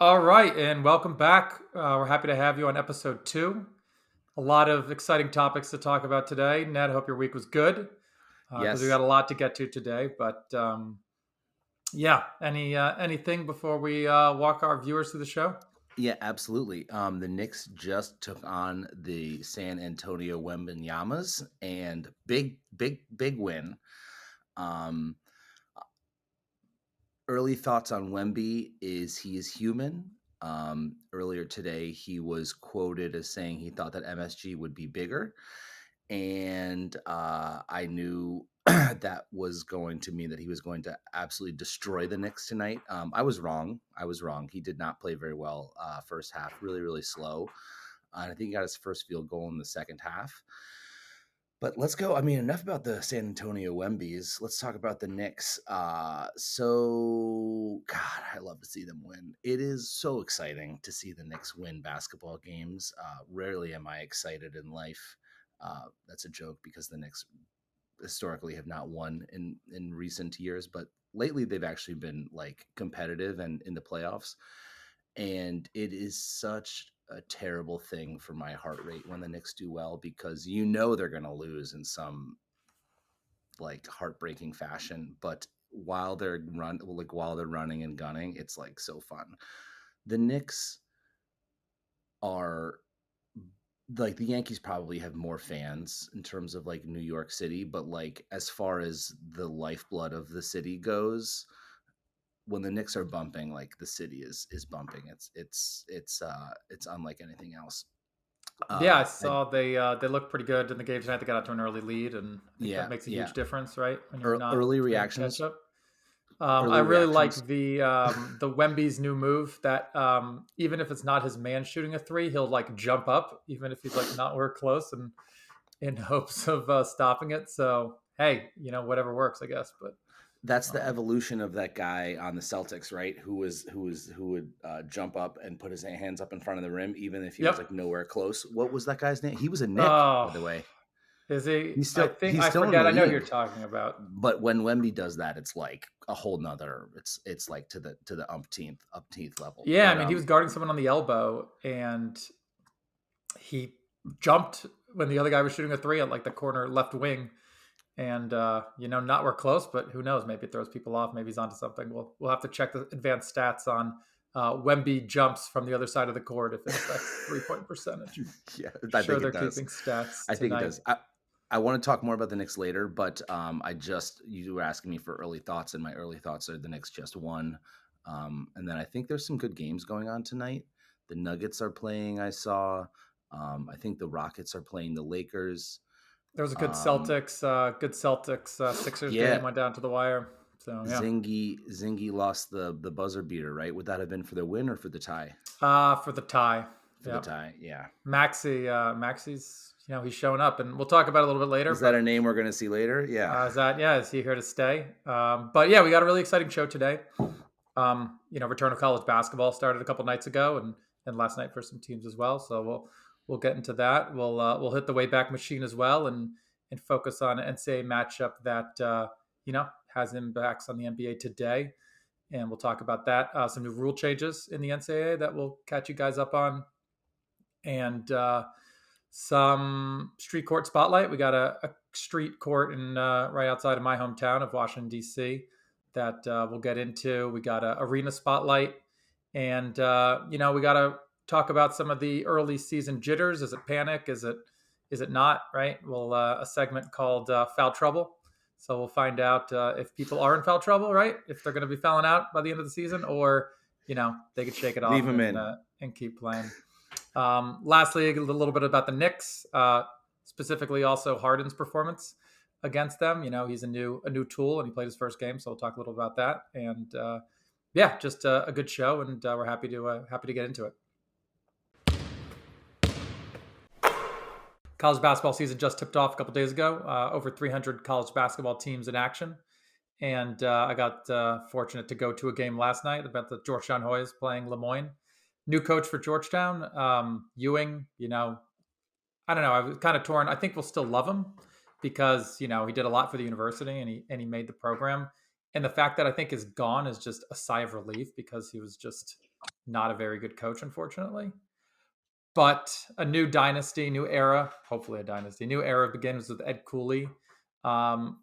All right, and welcome back. We're happy to have you on episode 2. A lot of exciting topics to talk about today. Ned, hope your week was good because we got Yes. a lot to get to today. But yeah, anything before we walk our viewers through the show? Yeah, absolutely. The Knicks just took on the San Antonio Wembanyamas and big win. Um, Early thoughts on Wemby is he is human. Earlier today, he was quoted as saying he thought that MSG would be bigger. And I knew that was going to mean that he was going to absolutely destroy the Knicks tonight. I was wrong. He did not play very well first half, really slow. And I think he got his first field goal in the second half. But let's go. I mean, enough about the San Antonio Wembies. Let's talk about the Knicks. God, I love to see them win. It is so exciting to see the Knicks win basketball games. Rarely am I excited in life. That's a joke because the Knicks historically have not won in recent years, but lately they've actually been like competitive and in the playoffs. And it is such a terrible thing for my heart rate when the Knicks do well because they're going to lose in some like heartbreaking fashion. But while they're running and gunning, it's like so fun. The Knicks are like the Yankees probably have more fans in terms of like New York City, but like as far as the lifeblood of the city goes, when the Knicks are bumping, like the city is bumping. It's unlike anything else. Yeah, I And saw they looked pretty good in the game tonight. They got out to an early lead, and I think that yeah, makes a yeah. huge difference, right? When you're not Early playing catch reactions, up. I early really reactions. like the Wemby's new move that even if it's not his man shooting a three, he'll like jump up even if he's like not we're close and in hopes of stopping it. So hey, whatever works, I guess. But That's the um, evolution of that guy on the Celtics, right? Who would jump up and put his hands up in front of the rim, even if he was yep. like nowhere close. What was that guy's name? He was a Nick, by Oh, the way. is he? I think He's I still in the forget. I know who you're league. talking about. But when Wemby does that, it's like a whole nother. It's like to the umpteenth level. Yeah, I But mean he was guarding someone on the elbow and he jumped when the other guy was shooting a three at like the corner left wing. And not we're close, but who knows? Maybe it throws people off. Maybe he's onto something. We'll have to check the advanced stats on Wemby jumps from the other side of the court if it affects 3-point percentage. yeah, I Sure, think they're it does. keeping stats I think it tonight. does. I want to talk more about the Knicks later, but you were asking me for early thoughts, and my early thoughts are the Knicks just won. And then I think there's some good games going on tonight. The Nuggets are playing. I saw. I think the Rockets are playing the Lakers. There was a Um, good Celtics Sixers game yeah, went down to the wire. So yeah, Zingy lost the buzzer beater. Right? Would that have been for the win or for the tie? for the tie. For the Yeah, tie. Yeah. Maxi's he's showing up, and we'll talk about it a little bit later. Is that a But name we're going to see later? Yeah. is he here to stay? But yeah, we got a really exciting show today. Return of college basketball started a couple nights ago, and last night for some teams as well. So we'll get into that. We'll hit the way back machine as well, and focus on an NCAA matchup that has impacts on the NBA today, and we'll talk about that. Some new rule changes in the NCAA that we'll catch you guys up on, and some street court spotlight. We got a street court in right outside of my hometown of Washington D.C. that we'll get into. We got a arena spotlight, and we got to talk about some of the early season jitters. Is it panic? Is it not? Right? Well, a segment called Foul Trouble. So we'll find out if people are in foul trouble, right? If they're going to be fouling out by the end of the season, or they could shake it Leave off him in. and keep playing. Lastly, a little bit about the Knicks, specifically also Harden's performance against them. He's a new tool, and he played his first game, so we'll talk a little about that. And yeah, just a good show, and we're happy to get into it. College basketball season just tipped off a couple days ago. Over 300 college basketball teams in action, and I got fortunate to go to a game last night about the Georgetown Hoyas playing Lemoyne. New coach for Georgetown, Ewing. I don't know. I was kind of torn. I think we'll still love him because he did a lot for the university and he made the program. And the fact that I think is gone is just a sigh of relief because he was just not a very good coach, unfortunately. But a new dynasty, new era, hopefully a dynasty, new era begins with Ed Cooley.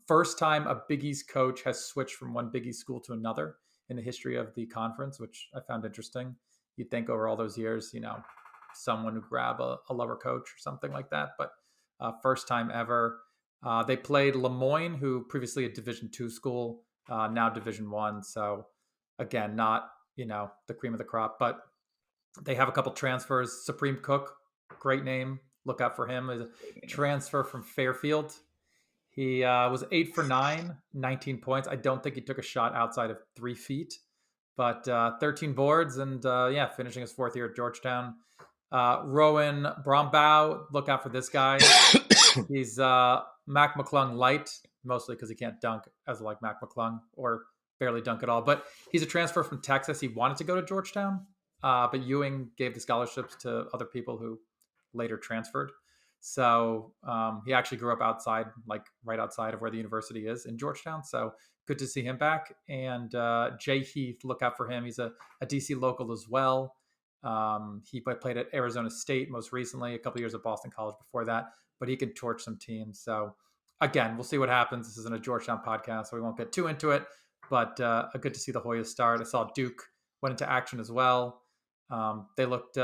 First time a Big East coach has switched from one Big East school to another in the history of the conference, which I found interesting. You'd think over all those years, someone would grab a lower coach or something like that, but first time ever. They played Lemoyne, who previously a Division II school, now Division I. So again, not the cream of the crop, but they have a couple transfers. Supreme Cook, great name. Look out for him. Is a transfer from Fairfield. He was 8 for 9, 19 points. I don't think he took a shot outside of 3 feet, but 13 boards and yeah, finishing his fourth year at Georgetown. Rowan Brombaugh, look out for this guy. He's Mac McClung light, mostly because he can't dunk as like Mac McClung or barely dunk at all. But he's a transfer from Texas. He wanted to go to Georgetown, but Ewing gave the scholarships to other people who later transferred. So he actually grew up outside, like right outside of where the university is in Georgetown. So good to see him back. And Jay Heath, look out for him. He's a DC local as well. He played at Arizona State most recently, a couple years at Boston College before that, but he can torch some teams. So again, we'll see what happens. This isn't a Georgetown podcast, so we won't get too into it, but good to see the Hoyas start. I saw Duke went into action as well. They looked,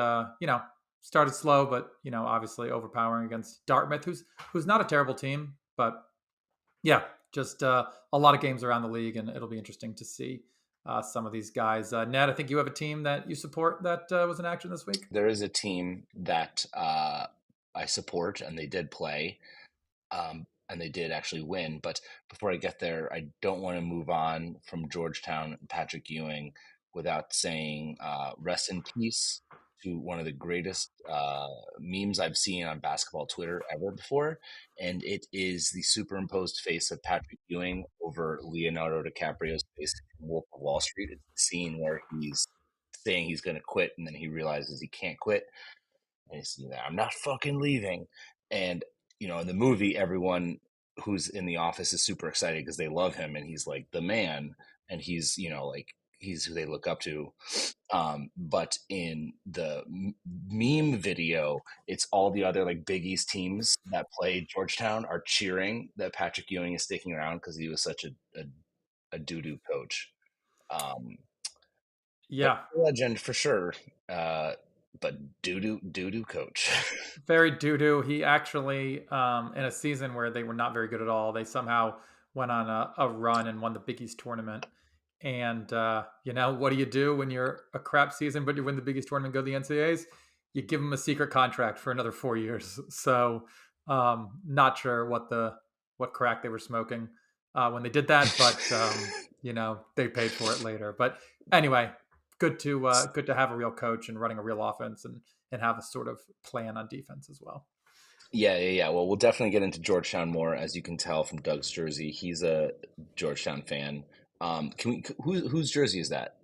started slow, but obviously overpowering against Dartmouth, who's not a terrible team, but yeah, just a lot of games around the league, and it'll be interesting to see some of these guys. Ned, I think you have a team that you support that was in action this week. There is a team that I support, and they did play, and they did actually win. But before I get there, I don't want to move on from Georgetown and Patrick Ewing without saying rest in peace to one of the greatest memes I've seen on basketball Twitter ever before. And it is the superimposed face of Patrick Ewing over Leonardo DiCaprio's face in Wolf of Wall Street. It's the scene where he's saying he's going to quit and then he realizes he can't quit. And he's, I'm not fucking leaving. And, in the movie, everyone who's in the office is super excited because they love him and he's like the man and he's, like he's who they look up to. But in the meme video, it's all the other like Big East teams that play Georgetown are cheering that Patrick Ewing is sticking around because he was such a doo-doo coach. But Yeah, legend for sure. But doo-doo coach. very doo-doo. He actually, in a season where they were not very good at all, they somehow went on a run and won the Big East tournament. And what do you do when you're a crap season, but you win the Big East tournament, go to the NCAAs? You give them a secret contract for another 4 years. So, not sure what crack they were smoking when they did that, but they paid for it later. But anyway, good to have a real coach and running a real offense and have a sort of plan on defense as well. Yeah. Well, we'll definitely get into Georgetown more, as you can tell from Doug's jersey. He's a Georgetown fan. Can we? Whose jersey is that?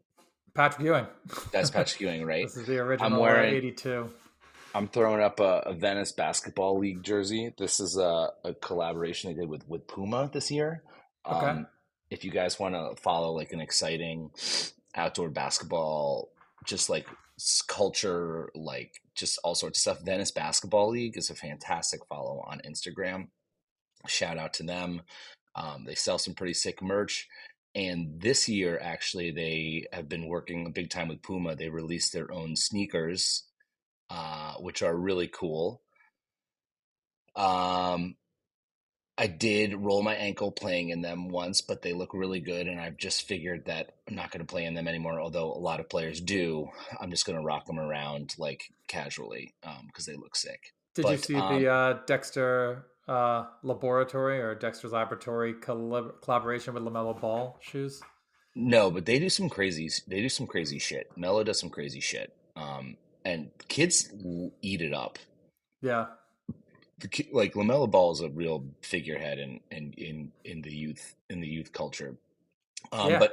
Patrick Ewing. That's Patrick Ewing, right? This is the I'm original wearing. 82. I'm throwing up a Venice Basketball League jersey. This is a collaboration they did with Puma this year. Okay. If you guys want to follow like an exciting outdoor basketball, just like culture, like just all sorts of stuff, Venice Basketball League is a fantastic follow on Instagram. Shout out to them. They sell some pretty sick merch. And this year, actually, they have been working big time with Puma. They released their own sneakers, which are really cool. I did roll my ankle playing in them once, but they look really good. And I've just figured that I'm not going to play in them anymore, although a lot of players do. I'm just going to rock them around like casually because they look sick. Did you But see the Dexter Laboratory or Dexter's Laboratory collaboration with LaMelo Ball shoes? no, but they do some crazy shit. Melo does some crazy shit. And kids eat it up. Yeah. Like LaMelo Ball is a real figurehead in the youth culture. Yeah.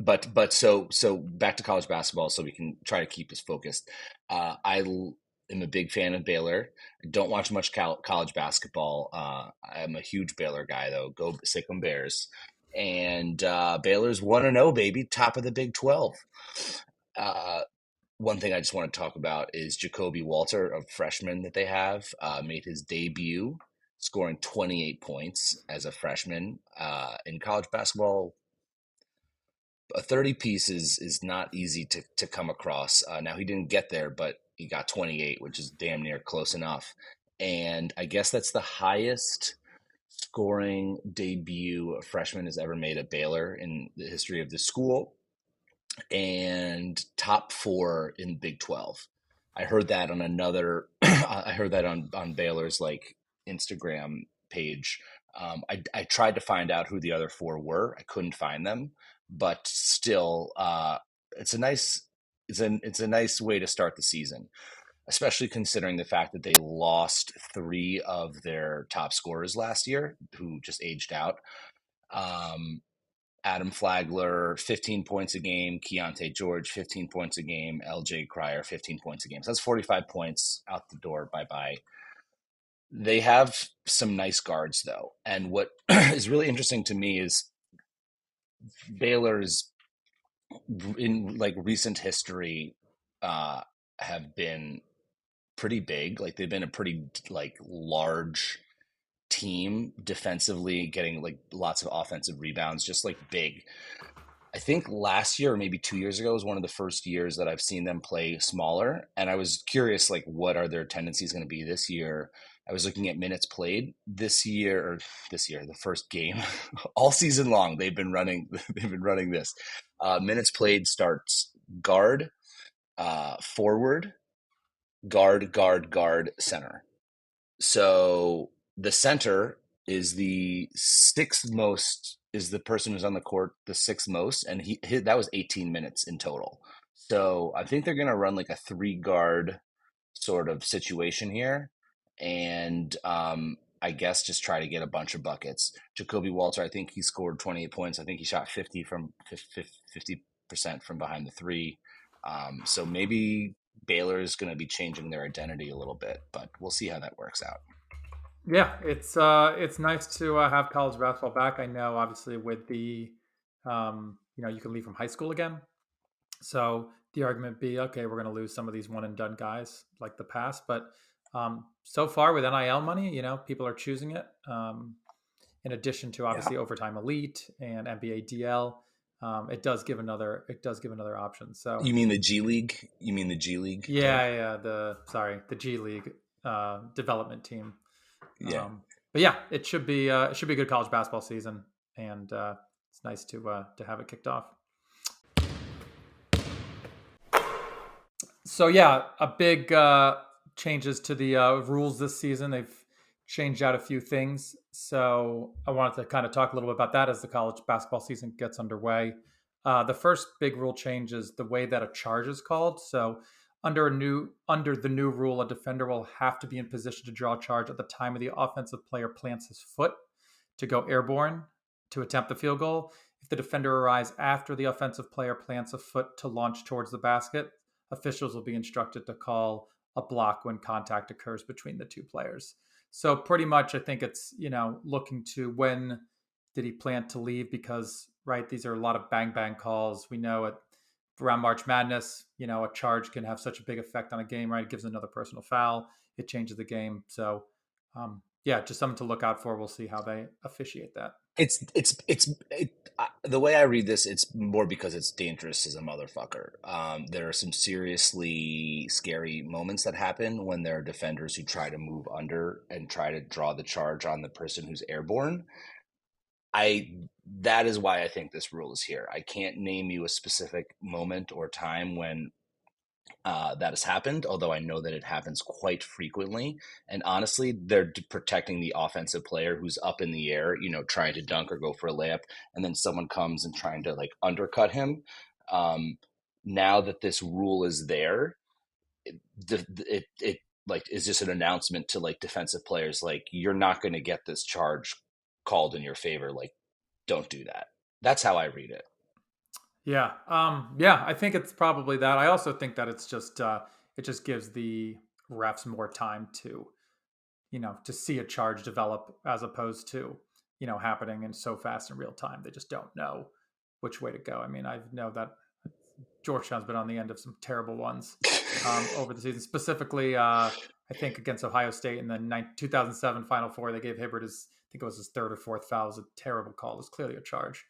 But so back to college basketball, so we can try to keep us focused. Am a big fan of Baylor. I don't watch much college basketball. I'm a huge Baylor guy, though. Go Sikkim Bears! And Baylor's 1-0, baby, top of the Big 12. Uh, One thing I just want to talk about is Jacoby Walter, a freshman that they have, made his debut, scoring 28 points as a freshman. In college basketball, a 30 piece is not easy to come across. Now, he didn't get there, but he got 28, which is damn near close enough. And I guess that's the highest scoring debut a freshman has ever made at Baylor in the history of the school, and top four in Big 12. I heard that on another. I heard that on Baylor's like Instagram page. I tried to find out who the other four were. I couldn't find them, but still, it's a nice it's a nice way to start the season, especially considering the fact that they lost three of their top scorers last year, who just aged out. Um, Adam Flagler, 15 points a game. Keontae George, 15 points a game. LJ Cryer, 15 points a game. So that's 45 points out the door. Bye bye. They have some nice guards, though. And what is really interesting to me is Baylor's, in like recent history, uh, have been pretty big. Like they've been a pretty like large team defensively, getting like lots of offensive rebounds, just like big. I think last year or maybe 2 years ago was one of the first years that I've seen them play smaller. And I was curious, like, what are their tendencies going to be this year? I was looking at minutes played this year, the first game, all season long. They've been running, they've been running this. Minutes played starts guard, forward, guard, center. So the center is the sixth most, is the person who's on the court the sixth most, and that was 18 minutes in total. So I think they're going to run like a three guard sort of situation here, and I guess just try to get a bunch of buckets. Jacoby Walter, I think he scored 28 points. I think he shot 50% from behind the three. So maybe Baylor is going to be changing their identity a little bit, but we'll see how that works out. Yeah, it's nice to have college basketball back. I know, obviously, with the you can leave from high school again. So the argument be, okay, we're going to lose some of these one and done guys like the past, but so far with NIL money, people are choosing it. In addition to Yeah. obviously overtime elite and NBA DL, it does give another option. So You mean the G League? You mean the G League play? yeah, the G League development team. Yeah. But yeah, it should be a good college basketball season, and it's nice to have it kicked off. So yeah, a big changes to the rules this season. They've changed out a few things. So I wanted to kind of talk a little bit about that as the college basketball season gets underway. The first big rule change is the way that a charge is called. So under the new rule, a defender will have to be in position to draw a charge at the time of the offensive player plants his foot to go airborne to attempt the field goal. If the defender arrives after the offensive player plants a foot to launch towards the basket, officials will be instructed to call a block when contact occurs between the two players. So pretty much, I think it's looking to when did he plan to leave, because right, these are a lot of bang bang calls. We know it around March Madness. A charge can have such a big effect on a game. Right, it gives another personal foul. It changes the game. So yeah, just something to look out for. We'll see how they officiate that. The way I read this, it's more because it's dangerous as a motherfucker. There are some seriously scary moments that happen when there are defenders who try to move under and try to draw the charge on the person who's airborne. I That is why I think this rule is here. I can't name you a specific moment or time when that has happened, although I know that it happens quite frequently. And honestly, they're protecting the offensive player who's up in the air, trying to dunk or go for a layup, and then someone comes and trying to like undercut him. Um, Now that this rule is there, it like is just an announcement to like defensive players, like you're not going to get this charge called in your favor. Like, don't do that. That's how I read it. Yeah, I think it's probably that. I also think that it just gives the refs more time to see a charge develop, as opposed to happening in so fast in real time. They just don't know which way to go. I mean, I know that Georgetown's been on the end of some terrible ones over the season. Specifically, I think against Ohio State in the 2007 Final Four, they gave Hibbert I think it was his third or fourth foul. It was a terrible call. It was clearly a charge.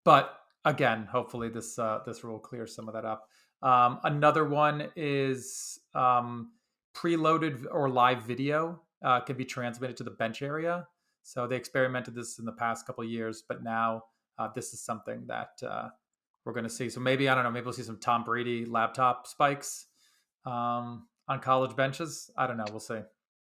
But again, hopefully this rule clears some of that up. Another one is preloaded or live video can be transmitted to the bench area. So they experimented this in the past couple of years, but now this is something that we're going to see. So maybe, I don't know, maybe we'll see some Tom Brady laptop spikes on college benches. I don't know. We'll see.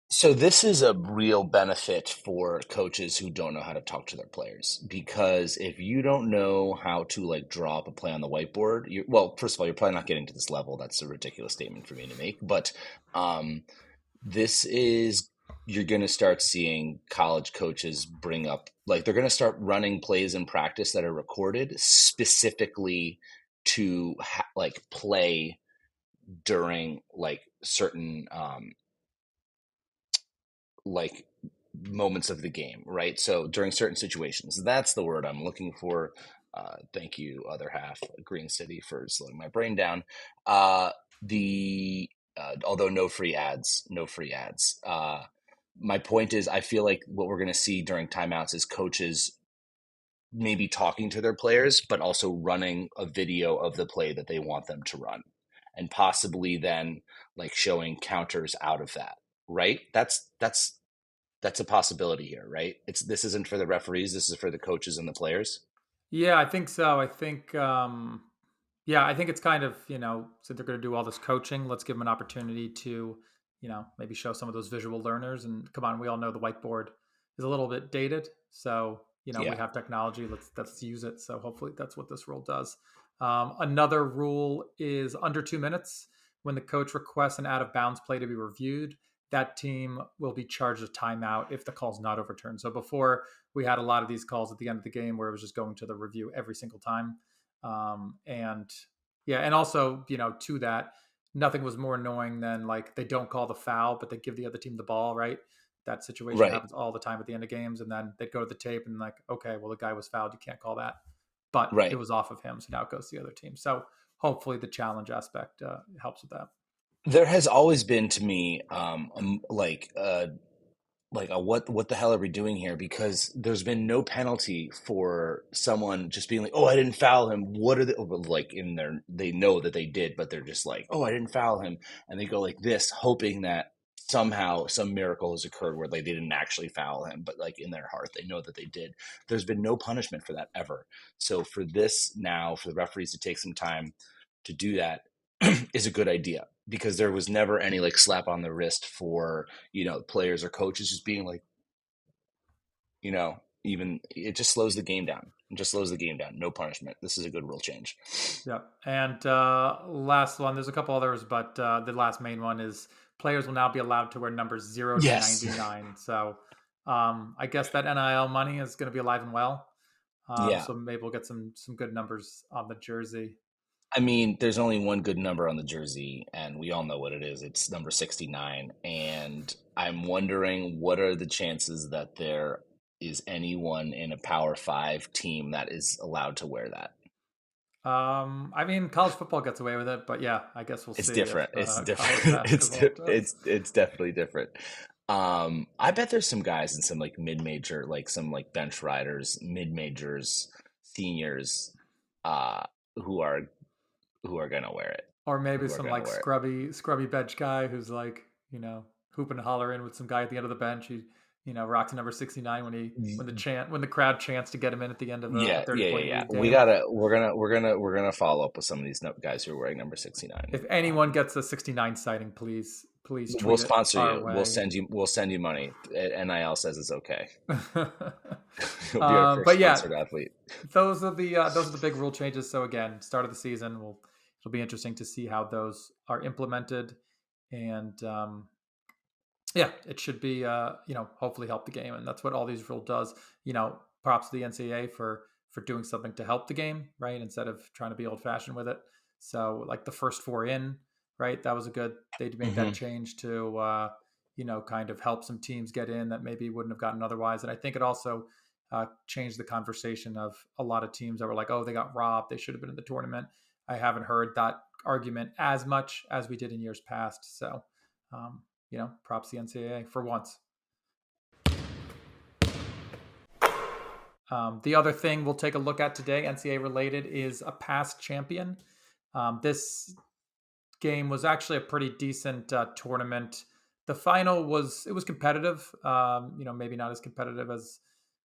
So this is a real benefit for coaches who don't know how to talk to their players, because if you don't know how to like draw up a play on the whiteboard, well, first of all, you're probably not getting to this level. That's a ridiculous statement for me to make, but this is, you're going to start seeing college coaches bring up, like they're going to start running plays in practice that are recorded specifically to like play during like certain like moments of the game, right? So during certain situations, that's the word I'm looking for. Thank you, other half, Green City, for slowing my brain down. The although no free ads, no free ads. My point is, I feel like what we're going to see during timeouts is coaches maybe talking to their players, but also running a video of the play that they want them to run, and possibly then like showing counters out of that. Right? That's a possibility here, right? This isn't for the referees. This is for the coaches and the players. Yeah, I think so. Yeah, I think it's kind of, so they're going to do all this coaching. Let's give them an opportunity to, maybe show some of those visual learners. And come on, we all know the whiteboard is a little bit dated. So, we Yeah. have technology. Let's use it. So hopefully that's what this rule does. Another rule is under 2 minutes. When the coach requests an out of bounds play to be reviewed, that team will be charged a timeout if the call's not overturned. So before, we had a lot of these calls at the end of the game where it was just going to the review every single time. And yeah, and also, to that, nothing was more annoying than like they don't call the foul, but they give the other team the ball, right? That situation Right. happens all the time at the end of games. And then they'd go to the tape and like, okay, well, the guy was fouled. You can't call that. But it Right. was off of him. So now it goes to the other team. So hopefully the challenge aspect helps with that. There has always been to me like a what the hell are we doing here? Because there's been no penalty for someone just being like, oh, I didn't foul him. What are they like in there? They know that they did, but they're just like, oh, I didn't foul him, and they go like this, hoping that somehow some miracle has occurred where like they didn't actually foul him, but like in their heart they know that they did. There's been no punishment for that ever. So for this now, for the referees to take some time to do that is a good idea, because there was never any like slap on the wrist for players or coaches just being like, even it just slows the game down. It just slows the game down. No punishment. This is a good rule change. Yeah. And last one, there's a couple others, but the last main one is players will now be allowed to wear numbers 0 to Yes. 99. So I guess that NIL money is going to be alive and well. Yeah. So maybe we'll get some good numbers on the jersey. I mean, there's only one good number on the jersey, and we all know what it is. It's number 69. And I'm wondering, what are the chances that there is anyone in a Power Five team that is allowed to wear that? I mean, college football gets away with it, but yeah, I guess we'll It's see if different. It's college different. basketball does. It's definitely different. I bet there's some guys in some like mid-major, like some like bench riders, mid-majors, seniors, uh, who are gonna wear it. Or maybe Who are some gonna like wear it. scrubby bench guy who's like, hooping and hollering with some guy at the end of the bench. He, rocks number 69 when the crowd chants to get him in at the end of a Yeah, 30 yeah, yeah, point yeah. lead We game. gotta, we're gonna follow up with some of these guys who are wearing number 69. If anyone gets a 69 sighting, please We'll tweet it sponsor our you. way. We'll send you money. NIL says it's okay. You'll be our first But yeah, sponsored athlete. those are the big rule changes. So again, start of the season, it'll be interesting to see how those are implemented, and yeah, it should be hopefully help the game, and that's what all these rule does. Props to the NCAA for doing something to help the game, right? Instead of trying to be old fashioned with it. So like the first four in, right? That was a good. They made that Hmm. change to kind of help some teams get in that maybe wouldn't have gotten otherwise. And I think it also changed the conversation of a lot of teams that were like, oh, they got robbed, they should have been in the tournament. I haven't heard that argument as much as we did in years past. So, um, props the NCAA for once. The other thing we'll take a look at today, NCAA related, is a past champion. This game was actually a pretty decent tournament. The final was competitive. Maybe not as competitive as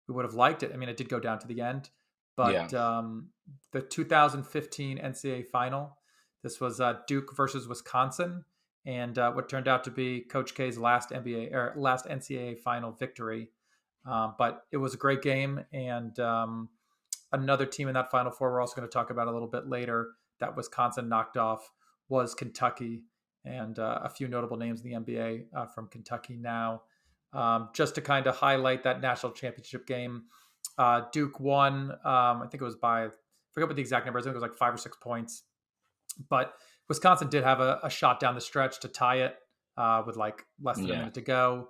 we would have liked it. I mean, it did go down to the end, Yeah. but the 2015 NCAA final. This was Duke versus Wisconsin, and what turned out to be Coach K's last last NCAA final victory. But it was a great game, and another team in that Final Four we're also going to talk about a little bit later that Wisconsin knocked off was Kentucky, and a few notable names in the NBA from Kentucky now. Just to kind of highlight that national championship game, Duke won. I think it was I forget what the exact numbers. I think it was like 5 or 6 points. But Wisconsin did have a shot down the stretch to tie it with like less than a Yeah. minute to go.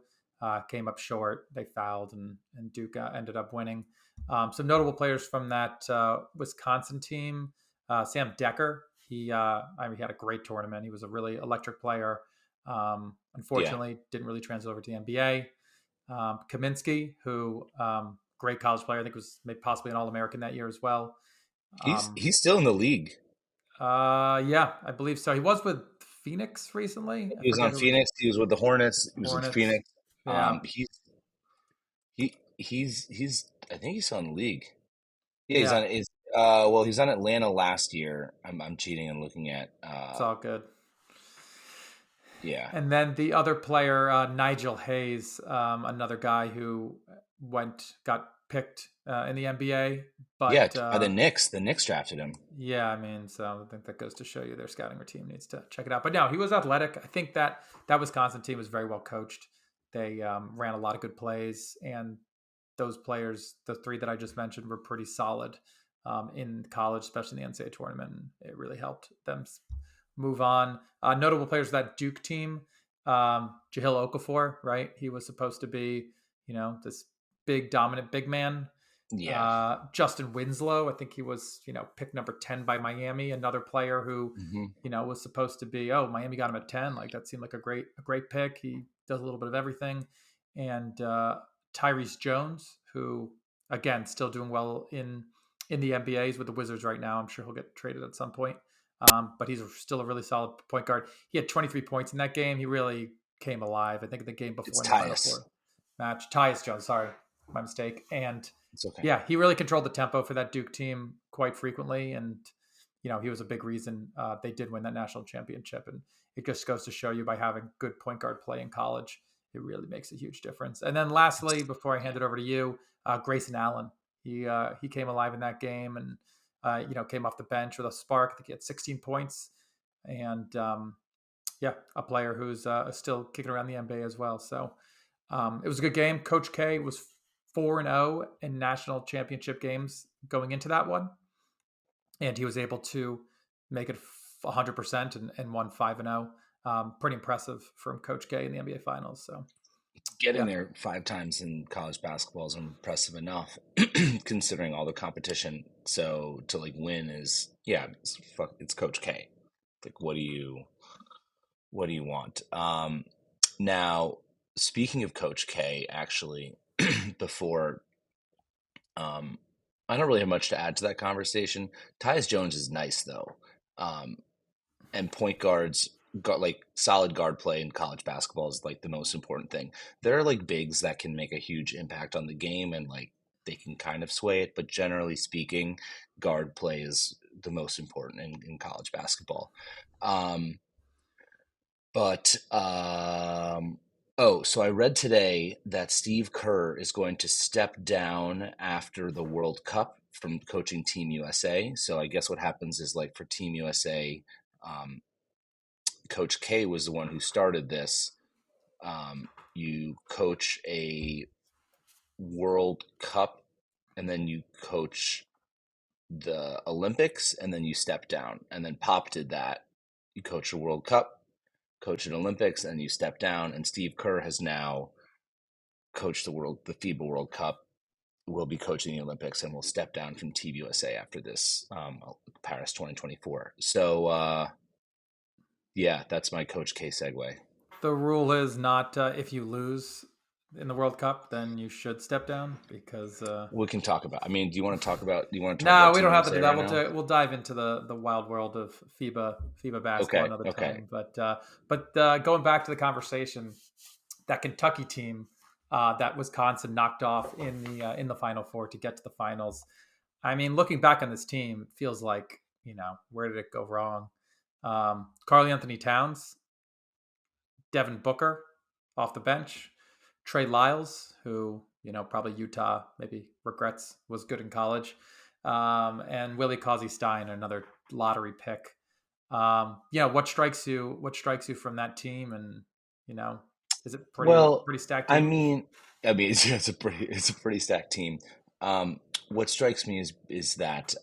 Came up short. They fouled, and Duke ended up winning. Some notable players from that Wisconsin team: Sam Decker. He had a great tournament. He was a really electric player. Yeah. Unfortunately, didn't really translate over to the NBA. Kaminsky, who great college player. I think was maybe possibly an All American that year as well. Um, He's still in the league. yeah, I believe so. He was with Phoenix recently. I He was forget on who was Phoenix. He was with the Hornets. He was with Hornets. Phoenix. Yeah, He's I think he's on the league. Yeah, he's yeah, on well, he's on Atlanta last year. I'm cheating and looking at it's all good. yeah. And then the other player, Nigel Hayes, another guy who got picked in the NBA, Yeah, but by the Knicks. The Knicks drafted him. yeah, I mean, so I think that goes to show you their scouting team needs to check it out. But no, he was athletic. I think that Wisconsin team was very well coached. They ran a lot of good plays, and those players, the three that I just mentioned, were pretty solid in college, especially in the NCAA tournament. It really helped them move on. Notable players of that Duke team: Jahil Okafor, right? He was supposed to be, this big dominant big man. Yeah. Justin Winslow, I think he was, picked number 10 by Miami. Another player who, Hmm. was supposed to be, oh, Miami got him at 10. Like that seemed like a great pick. He does a little bit of everything. And Tyrese Jones, who again still doing well in the NBA's with the Wizards right now. I'm sure he'll get traded at some point. But he's still a really solid point guard. He had 23 points in that game. He really came alive. I think in the game It's before in the Final Tyus. Four match. Tyus Jones, sorry, my mistake. And It's okay. yeah, he really controlled the tempo for that Duke team quite frequently, and he was a big reason they did win that national championship. And it just goes to show you by having good point guard play in college, it really makes a huge difference. And then lastly, before I hand it over to you, Grayson Allen, he came alive in that game, and came off the bench with a spark. I think he had 16 points, and yeah, a player who's still kicking around the NBA as well. So it was a good game. Coach K was 4-0 in national championship games going into that one, and he was able to make it 100% and won 5-0. Pretty impressive from Coach K in the NBA Finals. So Getting yeah, there 5 times in college basketball is impressive enough, considering all the competition. So to like win is it's Coach K. Like, what do you want? Now, speaking of Coach K, actually, before um, I don't really have much to add to that conversation. Tyus Jones is nice though, um, and point guards got like solid guard play in college basketball is like the most important thing. There are like bigs that can make a huge impact on the game and like they can kind of sway it, but generally speaking, guard play is the most important in college basketball. Um, but oh, so I read today that Steve Kerr is going to step down after the World Cup from coaching Team USA. So I guess what happens is like for Team USA, um, Coach K was the one who started this. You coach a World Cup and then you coach the Olympics and then you step down. And then Pop did that. You coach a World Cup, coach an Olympics, and you step down. And Steve Kerr has now coached the FIBA World Cup, will be coaching the Olympics and will step down from Team USA after this Paris 2024. So yeah, that's my Coach K segue. The rule is not if you lose in the World Cup, then you should step down because. We can talk about. I mean, do you want to talk about? Do you want to talk No, about we Team don't have to do USA that. right now? We'll dive into the wild world of FIBA basketball Okay. another Okay. time. But going back to the conversation, that Kentucky team that Wisconsin knocked off in the Final Four to get to the finals. I mean, looking back on this team, it feels like, where did it go wrong? Karl Anthony Towns, Devin Booker off the bench, Trey Lyles, who, probably Utah maybe regrets was good in college, and Willie Causey Stein, another lottery pick. What strikes you? What strikes you from that team? And is it Well, pretty stacked I team? mean, it's a pretty stacked team. What strikes me is that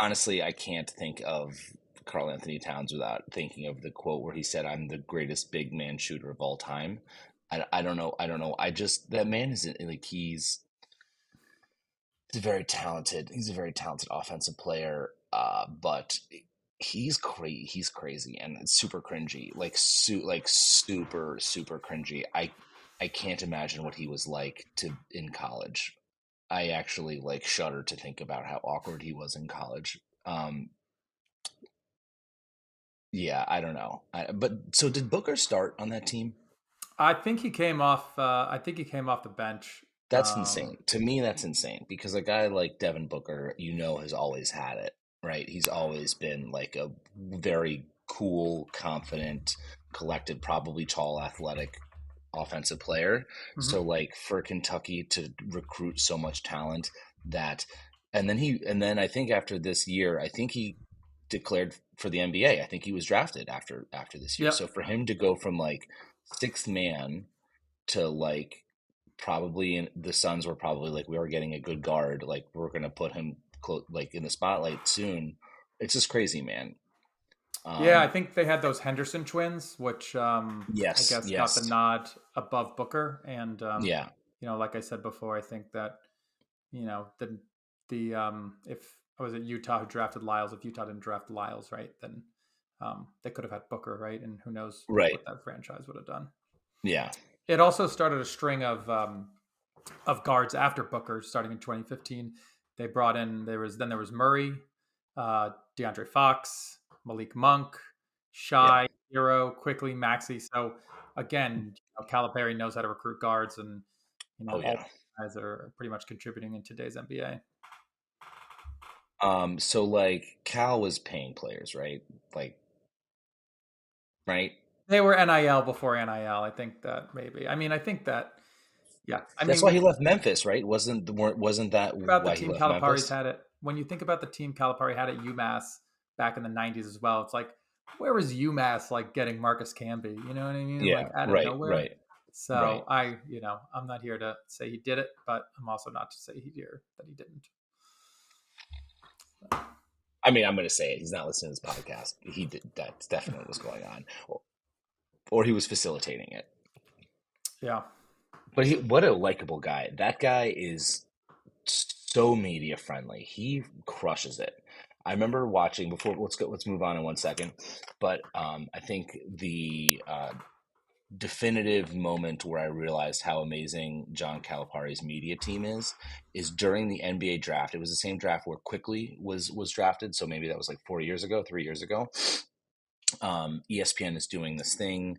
honestly, I can't think of Karl Anthony Towns without thinking of the quote where he said, "I'm the greatest big man shooter of all time." I don't know. I don't know. I just that man is like he's very talented. He's a very talented offensive player, but he's crazy and it's super cringy, like super cringy. I can't imagine what he was like to in college. I actually like shudder to think about how awkward he was in college. Yeah, I don't know. But so did Booker start on that team? I think he came off. I think he came off the bench. That's insane. To me, that's insane because a guy like Devin Booker, has always had it, right? He's always been like a very cool, confident, collected, probably tall, athletic offensive player. Mhm. So like for Kentucky to recruit so much talent that and then I think after this year, I think he declared for the NBA. I think he was drafted after this year. Yep. So for him to go from like sixth man to like probably the Suns were probably like we are getting a good guard, like we're gonna put him like in the spotlight soon. It's just crazy, man. Yeah, I Um, think they had those Henderson twins, which I yes, guess got the yes, nod above Booker. And yeah, like I said before, I think that the if I was at Utah who drafted Lyles, if Utah didn't draft Lyles, right, then they could have had Booker, right, and who knows right, what that franchise would have done. yeah, It also started a string of guards after Booker, starting in 2015. They brought in there was Murray, DeAndre Fox, Malik Monk, yeah. Shy, Hero, Quickly, Maxi. So again, Calipari knows how to recruit guards, and Oh all yeah. guys that are pretty much contributing in today's NBA. So like Cal was paying players, right? Like, right? They were NIL before NIL. I think that maybe. I mean, I think that. Yeah. I That's mean, why when he left Memphis, right? Wasn't that about the why he team left Calipari's Memphis? had it. When you think about the team Calipari had at UMass back in the '90s as well, it's like where was UMass like getting Marcus Camby? You know what I mean? Like Yeah, out of right, nowhere. right, So right. I'm not here to say he did it, but I'm also not to say that he didn't. I mean, I'm going to say it. He's not listening to this podcast. He did. That's definitely what's going on, or he was facilitating it. Yeah. But what a likable guy. That guy is so media friendly. He crushes it. I remember watching before. Let's move on in 1 second. But I think the definitive moment where I realized how amazing John Calipari's media team is during the NBA draft. It was the same draft where Quickly was drafted, so maybe that was like 4 years ago, 3 years ago. ESPN is doing this thing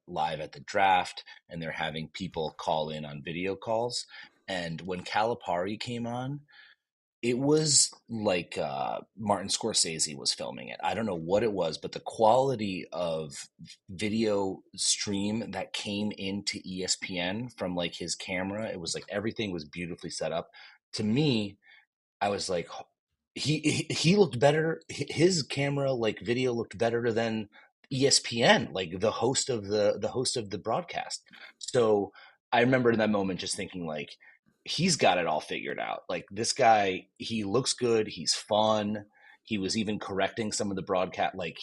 live at the draft, and they're having people call in on video calls. And when Calipari came on, it was like Martin Scorsese was filming it. I don't know what it was, but the quality of video stream that came into ESPN from like his camera, it was like everything was beautifully set up. To me, I was like, he looked better. His camera like video looked better than ESPN, like the host of the broadcast. So I remember in that moment just thinking like he's got it all figured out. Like this guy, he looks good. He's fun. He was even correcting some of the broadcast. Like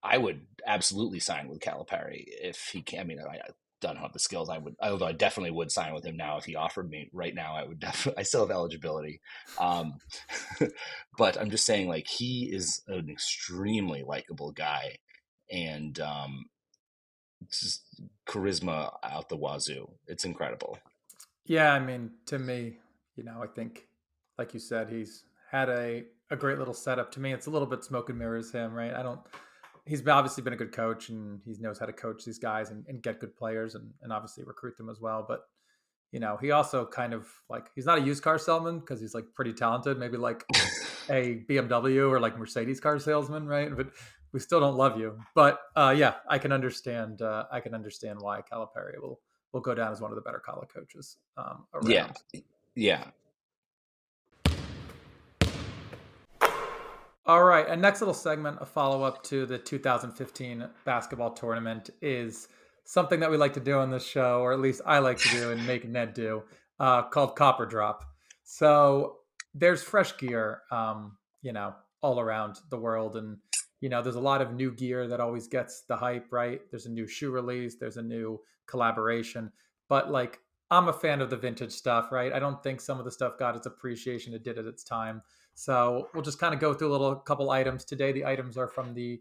I would absolutely sign with Calipari if he can. I mean, don't have the skills. Although I definitely would sign with him now if he offered me right now. I would definitely. I still have eligibility, um, but I'm just saying, like, he is an extremely likable guy, and just charisma out the wazoo. It's incredible. Yeah, I mean, to me, I think, like you said, he's had a great little setup. To me, it's a little bit smoke and mirrors him, right? I don't. He's obviously been a good coach, and he knows how to coach these guys and get good players, and obviously recruit them as well. But he also kind of like he's not a used car salesman because he's like pretty talented, maybe like a BMW or like Mercedes car salesman, right? But we still don't love you. But yeah, I can understand. I can understand why Calipari will go down as one of the better college coaches Yeah, around. yeah. All right, and next little segment, a follow up to the 2015 basketball tournament, is something that we like to do on this show, or at least I like to do and make Ned do, called Copper Drop. So there's fresh gear, all around the world, and there's a lot of new gear that always gets the hype, right? There's a new shoe release, there's a new collaboration, but like I'm a fan of the vintage stuff, right? I don't think some of the stuff got its appreciation it did at its time. So we'll just kind of go through a little couple items today. The items are from the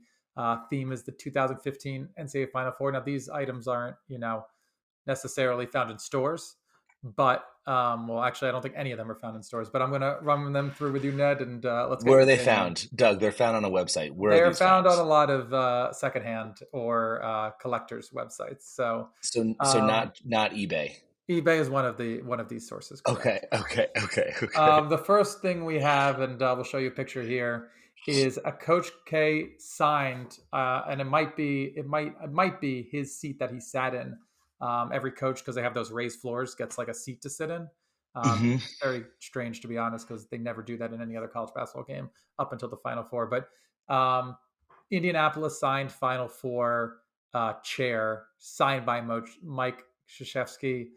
theme is the 2015 NCAA Final Four. Now these items aren't necessarily found in stores, but well, actually, I don't think any of them are found in stores. But I'm going to run them through with you, Ned, and let's get Where your are they opinion on. found, Doug? They're found on a website. Where are They're these found found? on a lot of secondhand or collectors websites. So So um, not eBay. eBay is one of these sources, Okay, correct? okay, okay, okay. The first thing we have, and we'll show you a picture here, is a Coach K signed, and it might be his seat that he sat in. Every coach, because they have those raised floors, gets like a seat to sit in. Hmm. Very strange, to be honest, because they never do that in any other college basketball game up until the Final Four. But um, Indianapolis signed Final Four chair signed by Mike Krzyzewski.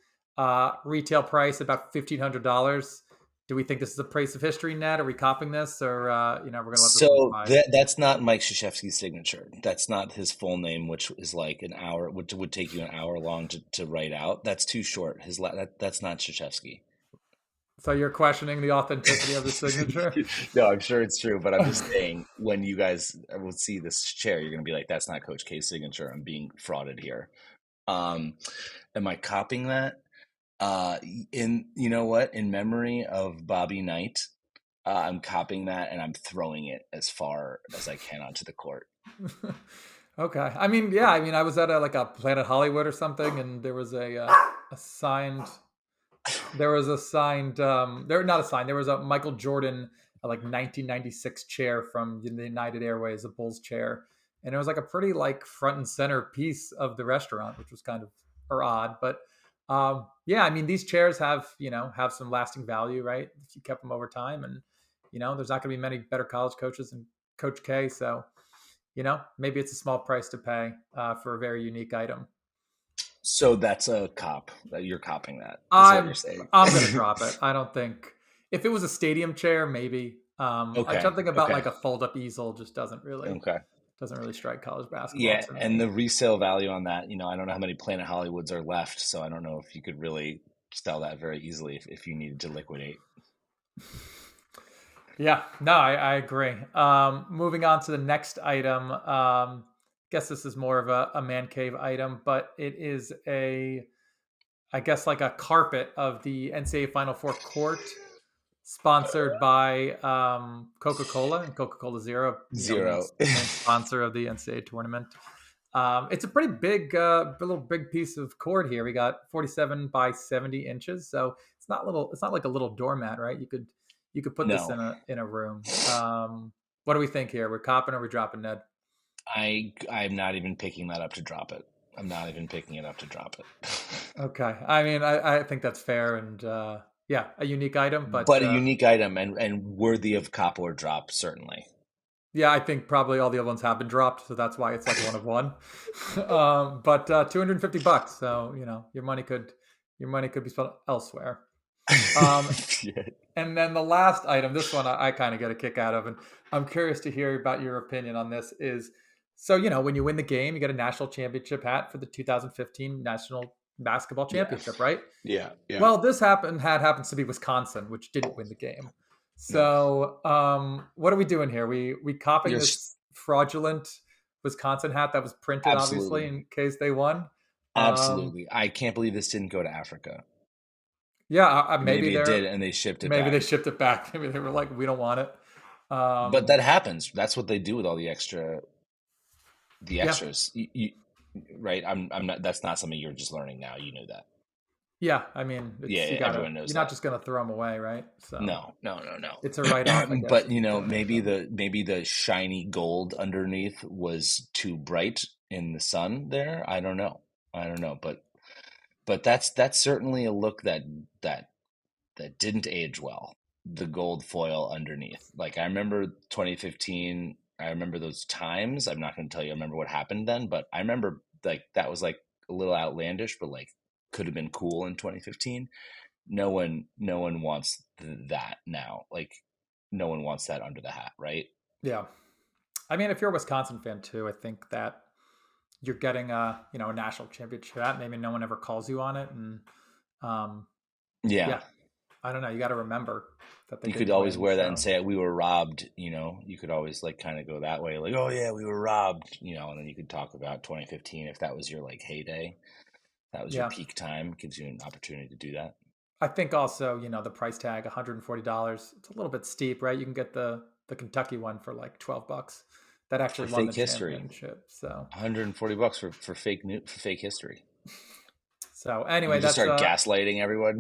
Retail price about $1,500. Do we think this is a price of history, Ned? Are we copying this, or we're going to let this one So slide? that's not Mike Krzyzewski's signature. That's not his full name, which is like an hour would take you an hour long to write out. That's too short. That's not Krzyzewski. So you're questioning the authenticity of the signature? No, I'm sure it's true, but I'm just saying when you guys will see this chair, you're gonna be like, "That's not Coach K's signature. I'm being frauded here." Um, am I copying that? In you know what? In memory of Bobby Knight, I'm copying that and I'm throwing it as far as I can onto the court. Okay. I mean, yeah. I mean, I was at like a Planet Hollywood or something, and there was a signed. There was a signed. There not a sign. There was a Michael Jordan like 1996 chair from the United Airways, a Bulls chair, and it was like a pretty like front and center piece of the restaurant, which was kind of or odd, but yeah. I mean, these chairs have some lasting value, right? If you kept them over time, and there's not going to be many better college coaches than Coach K, so maybe it's a small price to pay for a very unique item. So that's a cop. You're copying that, is what you're I'm saying. I'm gonna drop it. I don't think if it was a stadium chair, maybe. Okay. Something about Okay. like a fold up easel just Okay. doesn't really strike college basketball Yeah, to and me. the resale value on that, I don't know how many Planet Hollywoods are left, so I don't know if you could really sell that very easily if you needed to liquidate. Yeah, no, I agree. Moving on to the next item. Guess this is more of a man cave item, but it is I guess like a carpet of the NCAA Final Four court, sponsored by Coca-Cola and Coca-Cola Zero, Zero. main sponsor of the NCAA tournament. It's a pretty big, little big piece of court here. We got 47 by 70 inches, so it's not little. It's not like a little doormat, right? You could put this No. in a room. What do we think here? We're copping or we're dropping, Ned? I'm not even picking that up to drop it. I'm not even picking it up to drop it. Okay, I mean, I think that's fair, and yeah, a unique item, but But a unique item and worthy of cop or drop, certainly. yeah, I think probably all the other ones have been dropped, so that's why it's like one of one. But $250, so your money could be spent elsewhere. Um, Yeah. and then the last item, this one I kind of get a kick out of, and I'm curious to hear about your opinion on this. Is So, when you win the game, you get a national championship hat for the 2015 National Basketball Yeah. Championship, right? Yeah. Yeah. Well, this happens to be Wisconsin, which didn't win the game. No. So, what are we doing here? We copying You're this fraudulent Wisconsin hat that was printed, obviously, absolutely, in case they won. Um, absolutely. I can't believe this didn't go to Africa. yeah, maybe Maybe it did, and they shipped it they back. shipped it back. Maybe they were like, we don't want it. But Um, that happens. That's what they do with all the yeah, extras. Right? I'm not. That's not something you're just learning now. You knew that. yeah. I mean, Yeah, you yeah, gotta. everyone knows You're not that. just gonna throw them away, right? So No, no, no, it's a write off, I no. guess, But if you donate maybe them. the shiny gold underneath was too bright in the sun there. I don't know. I don't know. But that's certainly a look that that didn't age well. The gold foil underneath. Like I remember 2015. I remember those times. I'm not going to tell you. I remember what happened then, but I remember like that was like a little outlandish, but like could have been cool in 2015. No one wants that now. Like no one wants that under the hat, right? Yeah. I mean, if you're a Wisconsin fan too, I think that you're getting a national championship hat. Maybe no one ever calls you on it, and um, Yeah. yeah, I don't know. You got to remember that they You could didn't always win. wear that and So say we were robbed, you could always like kind of go that way, like, oh yeah, we were robbed, and then you could talk about 2015 if that was your like heyday, that was your yeah, peak time, gives you an opportunity to do that. I think also the price tag $140. It's a little bit steep, right? You can get the Kentucky one for like $12 that For actually won the fake history, championship. So 140 bucks for fake history. You anyway, could just that's start gaslighting everyone.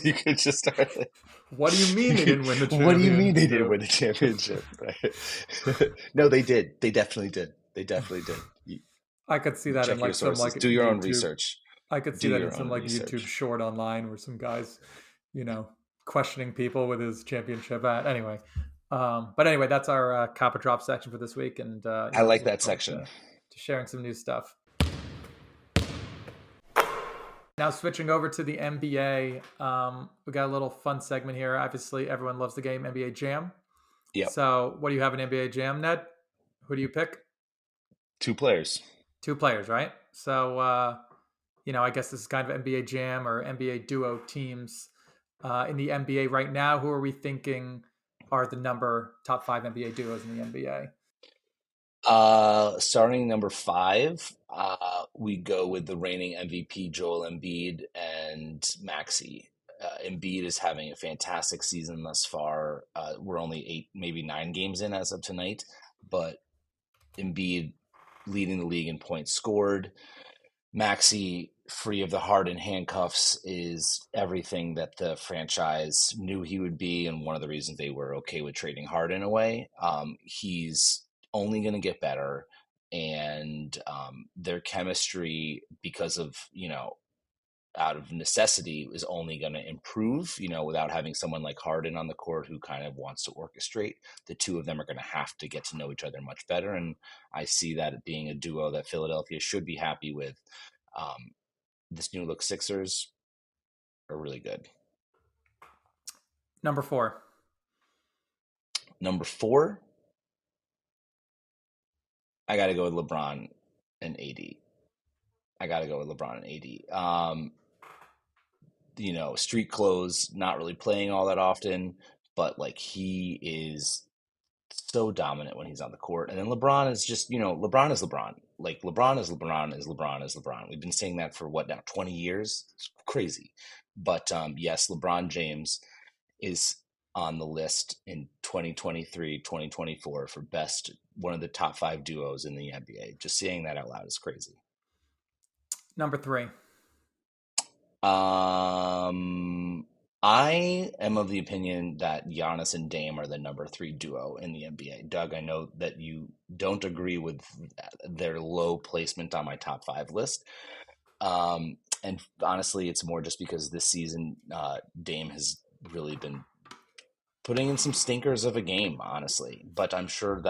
You could just start like, what do you mean they didn't win the what do you mean they didn't championship? win the championship? Right? No, they did. They definitely did. They definitely did. I could see that in Check your like some like sources. Do your own YouTube. research. I could see Do that in your some own like YouTube research. short online where some guys, you know, questioning people with his championship hat. Anyway, but anyway, that's our Kappa drop section for this week, and I I was like looking that forward section. to sharing some new stuff. Now switching over to the NBA, we got a little fun segment here. Obviously, everyone loves the game NBA Jam. Yep. So, what do you have in NBA Jam, Ned? Who do you pick? Two players. Two players, right? So, I guess this is kind of NBA Jam or NBA duo teams in the NBA right now. Who are we thinking are the top five NBA duos in the NBA? Starting number five, we go with the reigning MVP Joel Embiid and Maxi. Embiid is having a fantastic season thus far. We're only 8, maybe 9 games in as of tonight, but Embiid leading the league in points scored. Maxi, free of the Harden handcuffs, is everything that the franchise knew he would be, and one of the reasons they were okay with trading Harden away. He's only going to get better, and their chemistry, because of out of necessity, is only going to improve. Without having someone like Harden on the court who kind of wants to orchestrate, the two of them are going to have to get to know each other much better, and I see that being a duo that Philadelphia should be happy with. Um, this new look Sixers are really good. Number four. Number four, I got to go with LeBron and AD. I got to go with LeBron and AD. Street clothes, not really playing all that often, but like he is so dominant when he's on the court. And then LeBron is just, LeBron is LeBron. Like LeBron is LeBron is LeBron is LeBron. We've been saying that for what now, 20 years? It's crazy. But yes, LeBron James is on the list in 2023, 2024 for best, one of the top five duos in the NBA. Just saying that out loud is crazy. Number three. Um, I am of the opinion that Giannis and Dame are the number three duo in the NBA. Doug, I know that you don't agree with their low placement on my top five list. And honestly, it's more just because this season, Dame has really been putting in some stinkers of a game, honestly. But I'm sure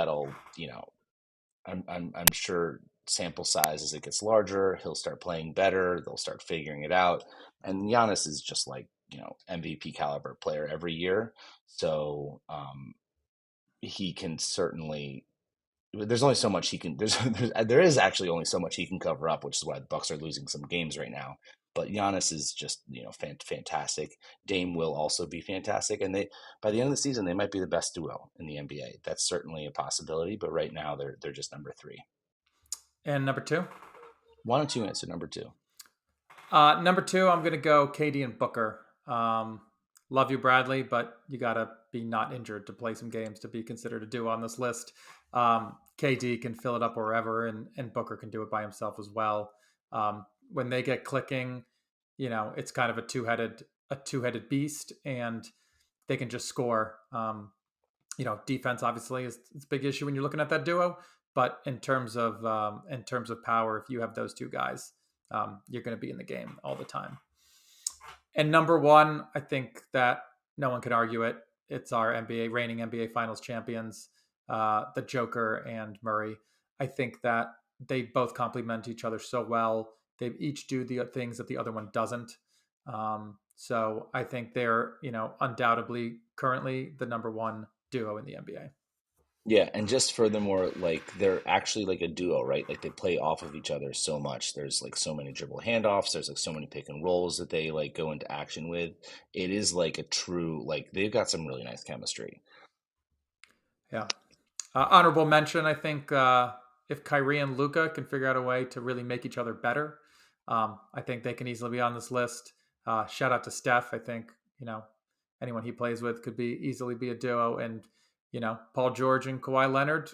I'm sure sample size as it gets larger, he'll start playing better. They'll start figuring it out. And Giannis is just like MVP caliber player every year, so he can certainly there's only so much he can. There is actually only so much he can cover up, which is why the Bucks are losing some games right now. But Giannis is just fantastic. Dame will also be fantastic, and they by the end of the season they might be the best duo in the NBA. That's certainly a possibility, but right now they're just number three. And number two? Why don't you answer number two? Number two, I'm going to go KD and Booker. Love you, Bradley, but you got to be not injured to play some games to be considered a duo on this list. KD can fill it up wherever, and Booker can do it by himself as well. When they get clicking, it's kind of a two-headed beast, and they can just score. Defense obviously is a big issue when you're looking at that duo, but in terms of power, if you have those two guys, you're going to be in the game all the time. And number one, I think that no one can argue it. It's our reigning NBA Finals champions, the Joker and Murray. I think that they both complement each other so well. They each do the things that the other one doesn't. So I think they're, undoubtedly currently the number one duo in the NBA. Yeah, and just furthermore, like they're actually like a duo, right? Like they play off of each other so much. There's like so many dribble handoffs. There's like so many pick and rolls that they like go into action with. It is like a true like they've got some really nice chemistry. Yeah. Honorable mention, I think if Kyrie and Luca can figure out a way to really make each other better, I think they can easily be on this list. Shout out to Steph. I think, anyone he plays with could easily be a duo. And, Paul George and Kawhi Leonard,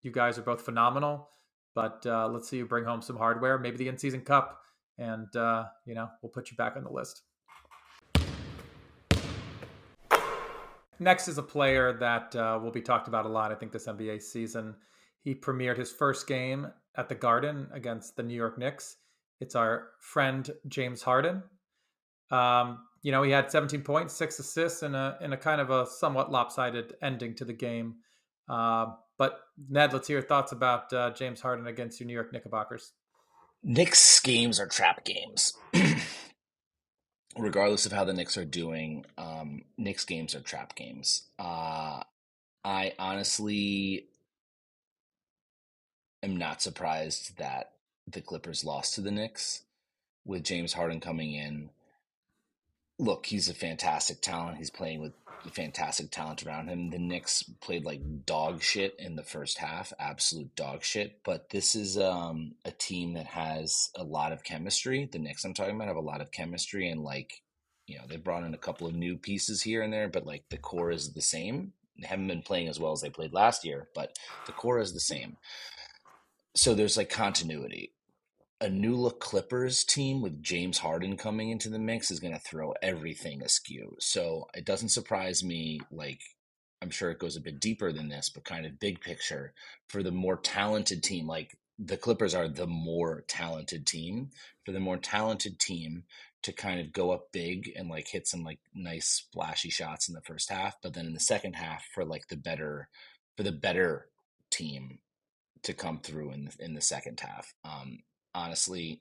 you guys are both phenomenal. But let's see you bring home some hardware, maybe the in-season cup, and, we'll put you back on the list. Next is a player that will be talked about a lot, I think, this NBA season. He premiered his first game at the Garden against the New York Knicks. It's our friend James Harden. He had 17 points, 6 assists, in a kind of a somewhat lopsided ending to the game. But Ned, let's hear your thoughts about James Harden against your New York Knickerbockers. Knicks games are trap games. Regardless of how the Knicks are doing, Knicks games are trap games. I honestly am not surprised that the Clippers lost to the Knicks with James Harden coming in. Look, he's a fantastic talent. He's playing with fantastic talent around him. The Knicks played like dog shit in the first half, absolute dog shit. But this is a team that has a lot of chemistry. The Knicks I'm talking about have a lot of chemistry, and they brought in a couple of new pieces here and there, but like the core is the same. They haven't been playing as well as they played last year, but the core is the same. So there's like continuity. A new look Clippers team with James Harden coming into the mix is going to throw everything askew. So it doesn't surprise me. Like, I'm sure it goes a bit deeper than this, but kind of big picture for the more talented team. Like the Clippers are the more talented team. For the more talented team to kind of go up big and like hit some like nice splashy shots in the first half, but then in the second half for the better team to come through in the second half. Honestly,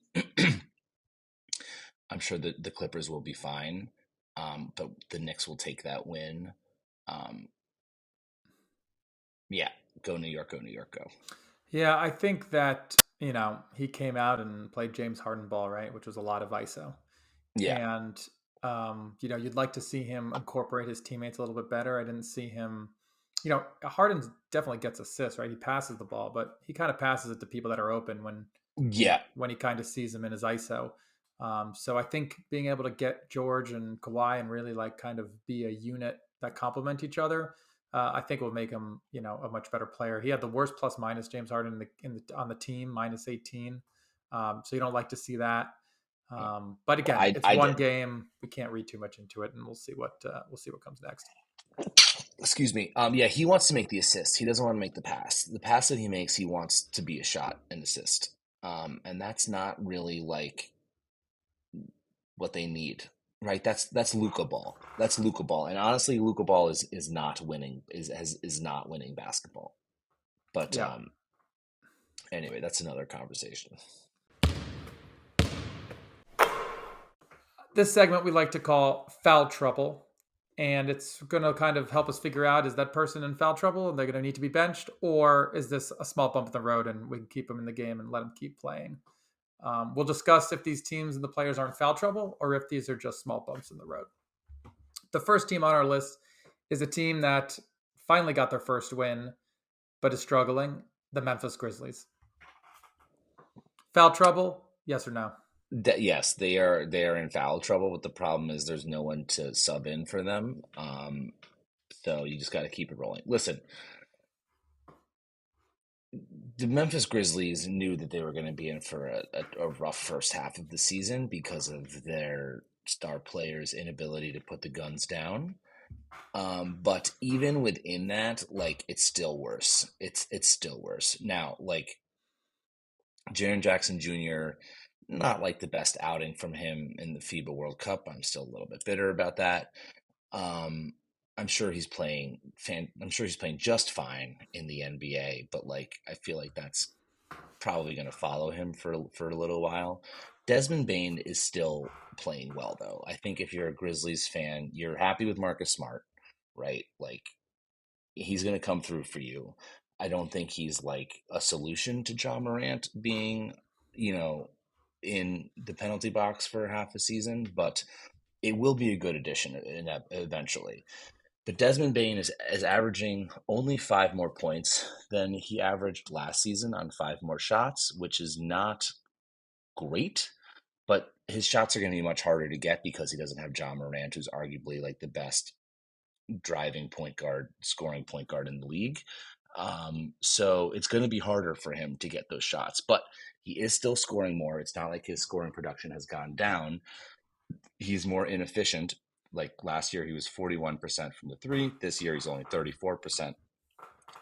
I'm sure that the Clippers will be fine, but the Knicks will take that win. Yeah, go New York, go New York, go. Yeah, I think that, he came out and played James Harden ball, right, which was a lot of ISO. Yeah, And, you'd like to see him incorporate his teammates a little bit better. I didn't see him, Harden definitely gets assists, right? He passes the ball, but he kind of passes it to people that are open yeah. when he kind of sees them in his ISO. So I think being able to get George and Kawhi and really like kind of be a unit that complement each other, I think will make him, a much better player. He had the worst plus minus James Harden on the team, minus 18. So you don't like to see that. But again, it's I one did. game. We can't read too much into it, and we'll see what comes next. Excuse me. Yeah, he wants to make the assist. He doesn't want to make the pass. The pass that he makes, he wants to be a shot and assist. And that's not really like what they need, right? That's Luca ball. That's Luca ball. And honestly, Luca ball is not winning is not winning basketball. But Yeah. Anyway, that's another conversation. This segment we like to call Foul Trouble. and it's going to kind of help us figure out, is that person in foul trouble and they're going to need to be benched, or is this a small bump in the road and we can keep them in the game and let them keep playing. We'll discuss if these teams and the players are in foul trouble or if these are just small bumps in the road. The first team on our list is a team that finally got their first win but is struggling, the Memphis Grizzlies. Foul trouble, yes or no? Yes, they are in foul trouble, but the problem is there's no one to sub in for them. So you just got to keep it rolling. Listen, the Memphis Grizzlies knew that they were going to be in for a rough first half of the season because of their star players' inability to put the guns down. But even within that, like it's still worse. It's still worse. Now, like Jaren Jackson Jr., not like the best outing from him in the FIBA World Cup. I'm still a little bit bitter about that. Um, I'm sure he's playing I'm sure he's playing just fine in the NBA, but like I feel like that's probably going to follow him for a little while. Desmond Bain is still playing well though. I think if you're a Grizzlies fan, you're happy with Marcus Smart, right? Like he's going to come through for you. I don't think he's like a solution to John Morant being, you know, in the penalty box for half a season, but it will be a good addition eventually. But Desmond Bain is averaging only 5 more points than he averaged last season on 5 more shots, which is not great. But his shots are going to be much harder to get because he doesn't have John Morant, who's arguably like the best driving point guard, scoring point guard in the league. So it's going to be harder for him to get those shots, but he is still scoring more. It's not like his scoring production has gone down. He's more inefficient. Like last year, he was 41% from the three. This year, he's only 34%.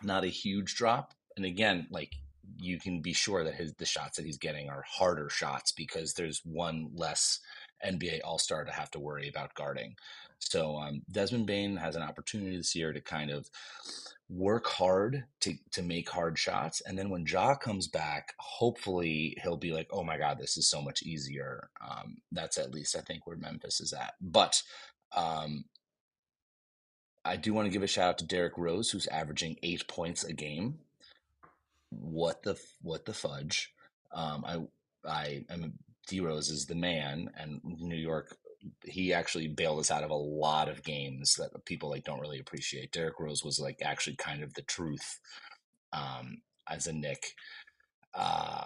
Not a huge drop. And again, like you can be sure that the shots that he's getting are harder shots because there's one less NBA All Star to have to worry about guarding. So Desmond Bain has an opportunity this year to kind of work hard to make hard shots, and then when Ja comes back, hopefully he'll be like, "Oh my God, this is so much easier." That's at least I think where Memphis is at, but. Um, I do want to give a shout out to Derrick Rose, who's averaging 8 points a game. What the fudge? I am D Rose is the man, and New York. He actually bailed us out of a lot of games that people like don't really appreciate. Derrick Rose was like actually kind of the truth as a Knick. Uh,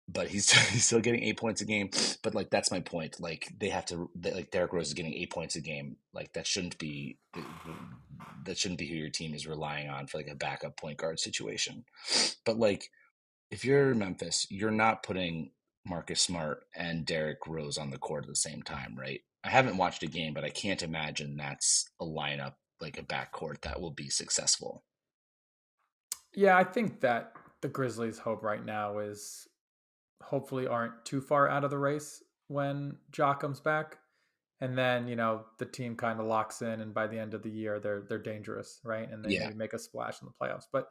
but he's he's still getting 8 points a game. But like that's my point. Like like Derrick Rose is getting 8 points a game. Like that shouldn't be who your team is relying on for like a backup point guard situation. But like if you're Memphis, you're not putting Marcus Smart and Derrick Rose on the court at the same time, right? I haven't watched a game, but I can't imagine that's a lineup like a backcourt that will be successful. Yeah, I think that the Grizzlies' hope right now is hopefully aren't too far out of the race when Ja comes back. And then, the team kind of locks in and by the end of the year they're dangerous, right? And they Yeah, maybe make a splash in the playoffs. But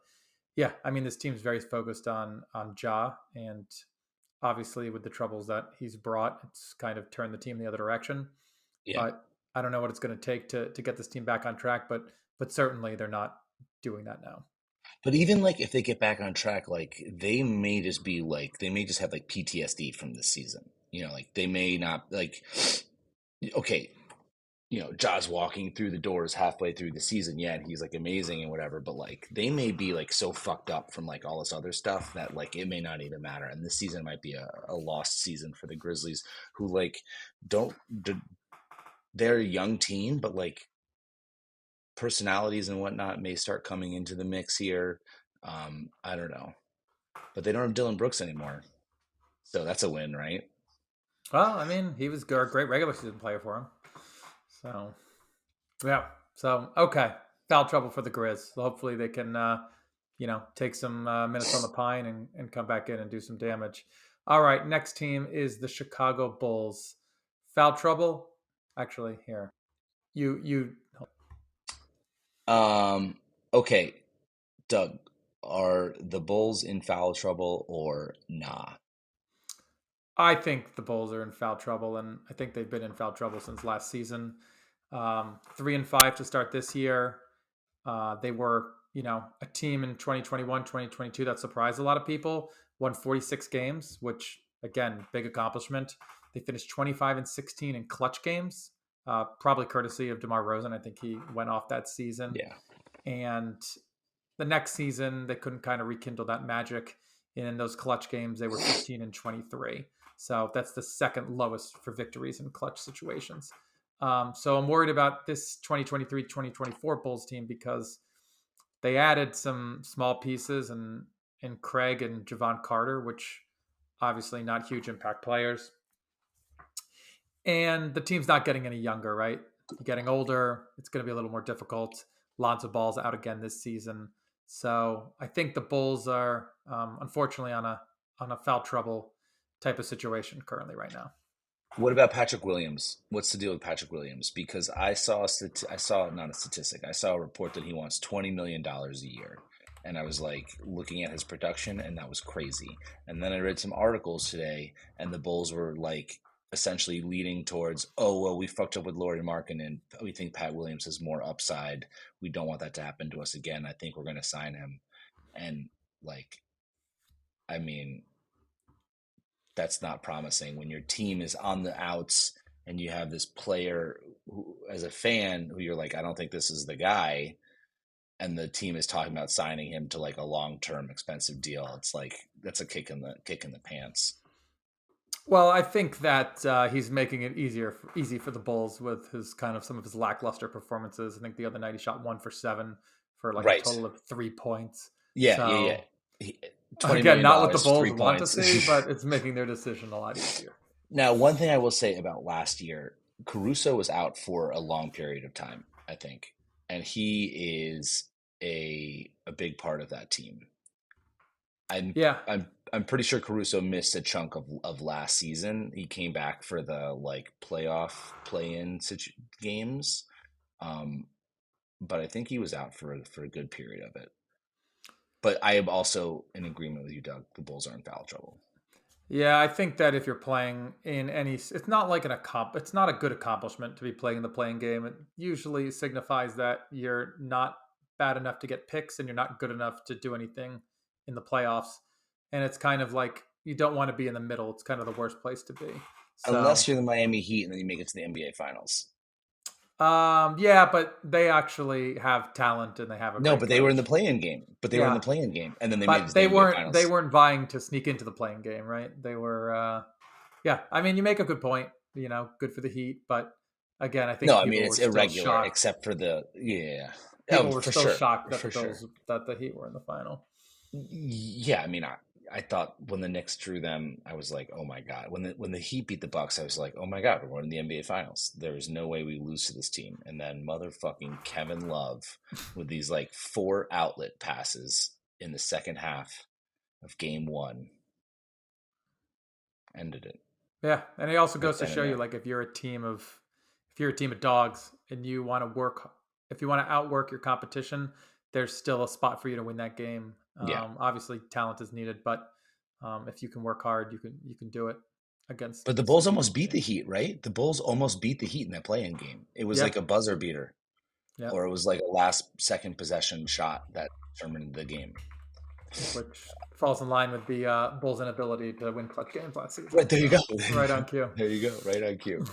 yeah, I mean this team's very focused on Ja, and obviously with the troubles that he's brought, it's kind of turned the team the other direction. yeah. But I don't know what it's going to take to get this team back on track, but certainly they're not doing that now. But even like if they get back on track, like they may just have like PTSD from this season. Like they may not like okay, Ja's walking through the doors halfway through the season, yeah, and he's like amazing and whatever, but like they may be like so fucked up from like all this other stuff that like it may not even matter. And this season might be a lost season for the Grizzlies, who like don't they're a young team, but like personalities and whatnot may start coming into the mix here. I don't know. But they don't have Dylan Brooks anymore. So that's a win, right? Well, I mean, he was a great regular season player for him. So yeah. So okay, foul trouble for the Grizz. So hopefully they can, take some minutes on the pine and come back in and do some damage. All right, next team is the Chicago Bulls. Foul trouble. Actually, here you. Um, okay, Doug, are the Bulls in foul trouble or nah? I think the Bulls are in foul trouble, and I think they've been in foul trouble since last season. 3-5 to start this year. They were, a team in 2021, 2022 that surprised a lot of people. Won 46 games, which again, big accomplishment. They finished 25-16 in clutch games, probably courtesy of DeMar Rosen. I think he went off that season. Yeah. And the next season, they couldn't kind of rekindle that magic. And in those clutch games, they were 15-23. So that's the second lowest for victories in clutch situations. So I'm worried about this 2023-2024 Bulls team because they added some small pieces and Craig and Javon Carter, which obviously not huge impact players. And the team's not getting any younger, right? You're getting older. It's going to be a little more difficult. Lots of balls out again this season. So I think the Bulls are unfortunately on a foul trouble type of situation currently right now. What about Patrick Williams? What's the deal with Patrick Williams? Because I saw not a statistic. I saw a report that he wants $20 million a year, and I was like looking at his production, and that was crazy. And then I read some articles today, and the Bulls were like essentially leading towards, oh well, we fucked up with Lauri Markkanen, and we think Pat Williams has more upside. We don't want that to happen to us again. I think we're going to sign him, and like, I mean that's not promising when your team is on the outs and you have this player who, as a fan, who you're like, I don't think this is the guy, and the team is talking about signing him to like a long-term expensive deal. It's like that's a kick in the pants. Well, I think that he's making it easy for the Bulls with his kind of some of his lackluster performances. I think the other night he shot 1 for 7 for like a Right. total of 3 points. Yeah. So $20 again, million, not what the Bulls 3 want to points. see, but it's making their decision a lot easier. Now, one thing I will say about last year, Caruso was out for a long period of time, I think, and he is a big part of that team. I'm Yeah. I'm pretty sure Caruso missed a chunk of last season. He came back for the like playoff play-in games, um, but I think he was out for a good period of it. But I am also in agreement with you, Doug. The Bulls are in foul trouble. Yeah, I think that if you're playing in any, it's not like it's not a good accomplishment to be playing in the playing game. It usually signifies that you're not bad enough to get picks and you're not good enough to do anything in the playoffs. And it's kind of like you don't want to be in the middle. It's kind of the worst place to be. So, Unless you're the Miami Heat and then you make it to the NBA Finals. yeah, but they actually have talent and they have a No, great but they were in coach. the play-in game. But they were in the Yeah, play-in game, and then they made it but to the NBA they Finals. weren't vying to sneak into the playing game, right? They were yeah, I mean, you make a good point, good for the Heat, but again, I No, think I mean people were it's still irregular, shocked. except for the yeah. People Oh, were for still sure, shocked that for sure. the Heat were in the final. Yeah, I mean, I thought when the Knicks drew them, I was like, oh my god. When the Heat beat the Bucks, I was like, oh my god, we're going to the NBA Finals. There is no way we lose to this team. And then motherfucking Kevin Love with these like 4 outlet passes in the second half of Game 1 ended it Yeah, and it also right goes to then and show you, there. like, if you're a team of dogs and if you want to outwork your competition, there's still a spot for you to win that game. Yeah. Obviously, talent is needed, but if you can work hard, you can do it against But the Bulls some almost teams. beat the Heat, right? The Bulls almost beat the Heat in that play-in game. It was Yeah, like a buzzer beater, yeah, or it was like a last second possession shot that determined the game. which falls in line with the Bulls' inability to win clutch games last season. Right, there you go. So right on cue. There you go. Right on cue.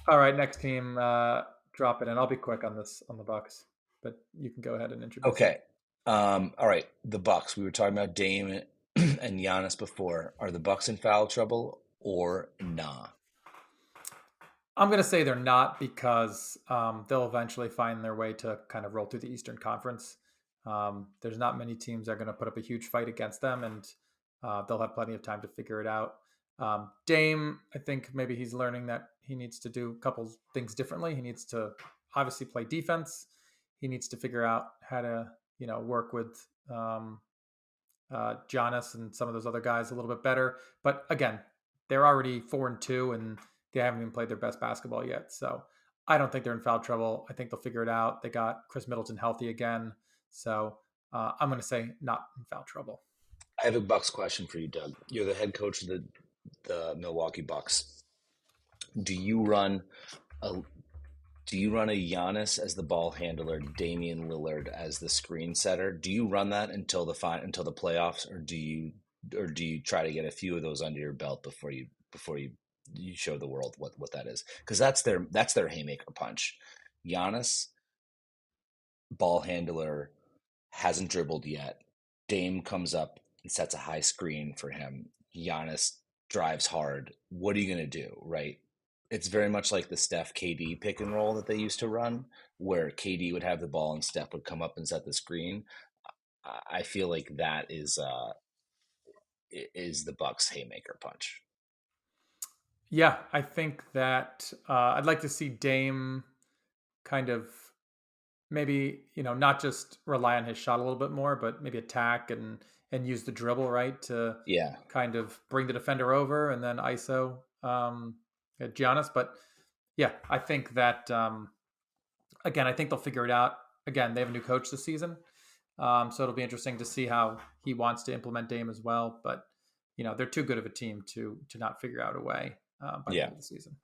All right, next team, drop it in. I'll be quick on the Bucks, but you can go ahead and introduce it. Okay. All right. The Bucks. We were talking about Dame and Giannis before. Are the Bucks in foul trouble or nah? I'm going to say they're not because they'll eventually find their way to kind of roll through the Eastern Conference. There's not many teams that are going to put up a huge fight against them, and they'll have plenty of time to figure it out. Dame, I think maybe he's learning that he needs to do a couple things differently. He needs to obviously play defense. He needs to figure out how to, work with Giannis and some of those other guys a little bit better. But again, they're already 4-2 and they haven't even played their best basketball yet. So I don't think they're in foul trouble. I think they'll figure it out. They got Chris Middleton healthy again. So I'm going to say not in foul trouble. I have a Bucks question for you, Doug. You're the head coach of the Milwaukee Bucks. Do you run a Do you run a Giannis as the ball handler, Damian Lillard as the screen setter? Do you run that until the playoffs, or do you try to get a few of those under your belt before you show the world what that is? Because that's their haymaker punch. Giannis, ball handler, hasn't dribbled yet. Dame comes up and sets a high screen for him. Giannis drives hard. What are you going to do, right? It's very much like the Steph KD pick and roll that they used to run, where KD would have the ball and Steph would come up and set the screen. I feel like that is the Bucks haymaker punch. Yeah, I think that I'd like to see Dame kind of maybe not just rely on his shot a little bit more, but maybe attack and use the dribble right to Yeah, kind of bring the defender over and then ISO Giannis. But yeah, I think that again, I think they'll figure it out. Again, they have a new coach this season, so it'll be interesting to see how he wants to implement Dame as well. But they're too good of a team to not figure out a way by the yeah. end of the season.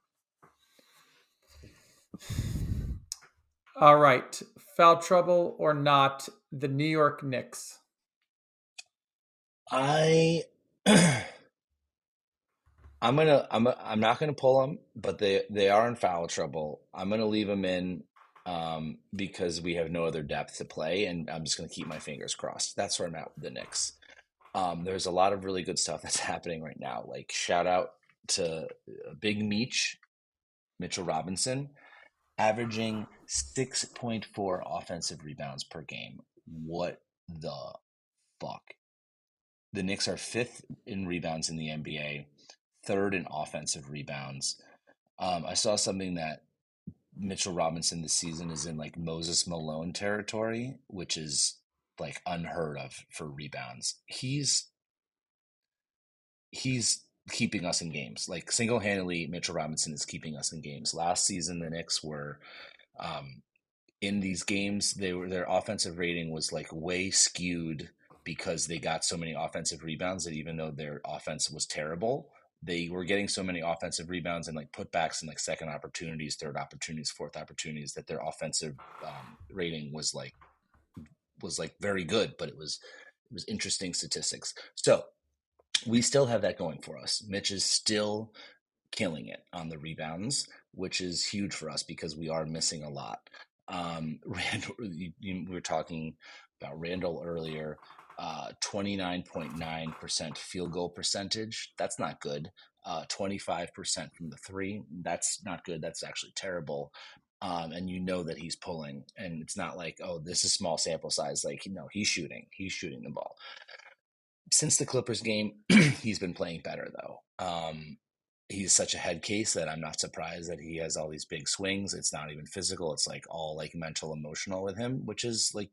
All right, foul trouble or not, the New York Knicks. I I'm not gonna pull them, but they are in foul trouble. I'm gonna leave them in because we have no other depth to play, and I'm just gonna keep my fingers crossed. That's where I'm at with the Knicks. There's a lot of really good stuff that's happening right now. Like shout out to Big Mitchell Robinson, averaging 6.4 offensive rebounds per game. What the fuck? The Knicks are fifth in rebounds in the NBA, third in offensive rebounds. I saw something that Mitchell Robinson this season is in like Moses Malone territory, which is like unheard of for rebounds. He's keeping us in games. Like single handedly, Mitchell Robinson is keeping us in games. Last season, the Knicks were um, in these games. Their offensive rating was like way skewed because they got so many offensive rebounds that even though their offense was terrible, they were getting so many offensive rebounds and like putbacks and like second opportunities, third opportunities, fourth opportunities that their offensive rating was like very good, but it was interesting statistics. So we still have that going for us. Mitch is still killing it on the rebounds, which is huge for us because we are missing a lot. Randall, we were talking about Randall earlier. 29.9% field goal percentage. That's not good. 25% from the three. That's not good. That's actually terrible. And you know that he's pulling, and it's not like, oh, this is small sample size. Like, no, he's shooting. He's shooting the ball. Since the Clippers game, he's been playing better though. He's such a head case that I'm not surprised that he has all these big swings. It's not even physical. It's like all like mental, emotional with him, which is like,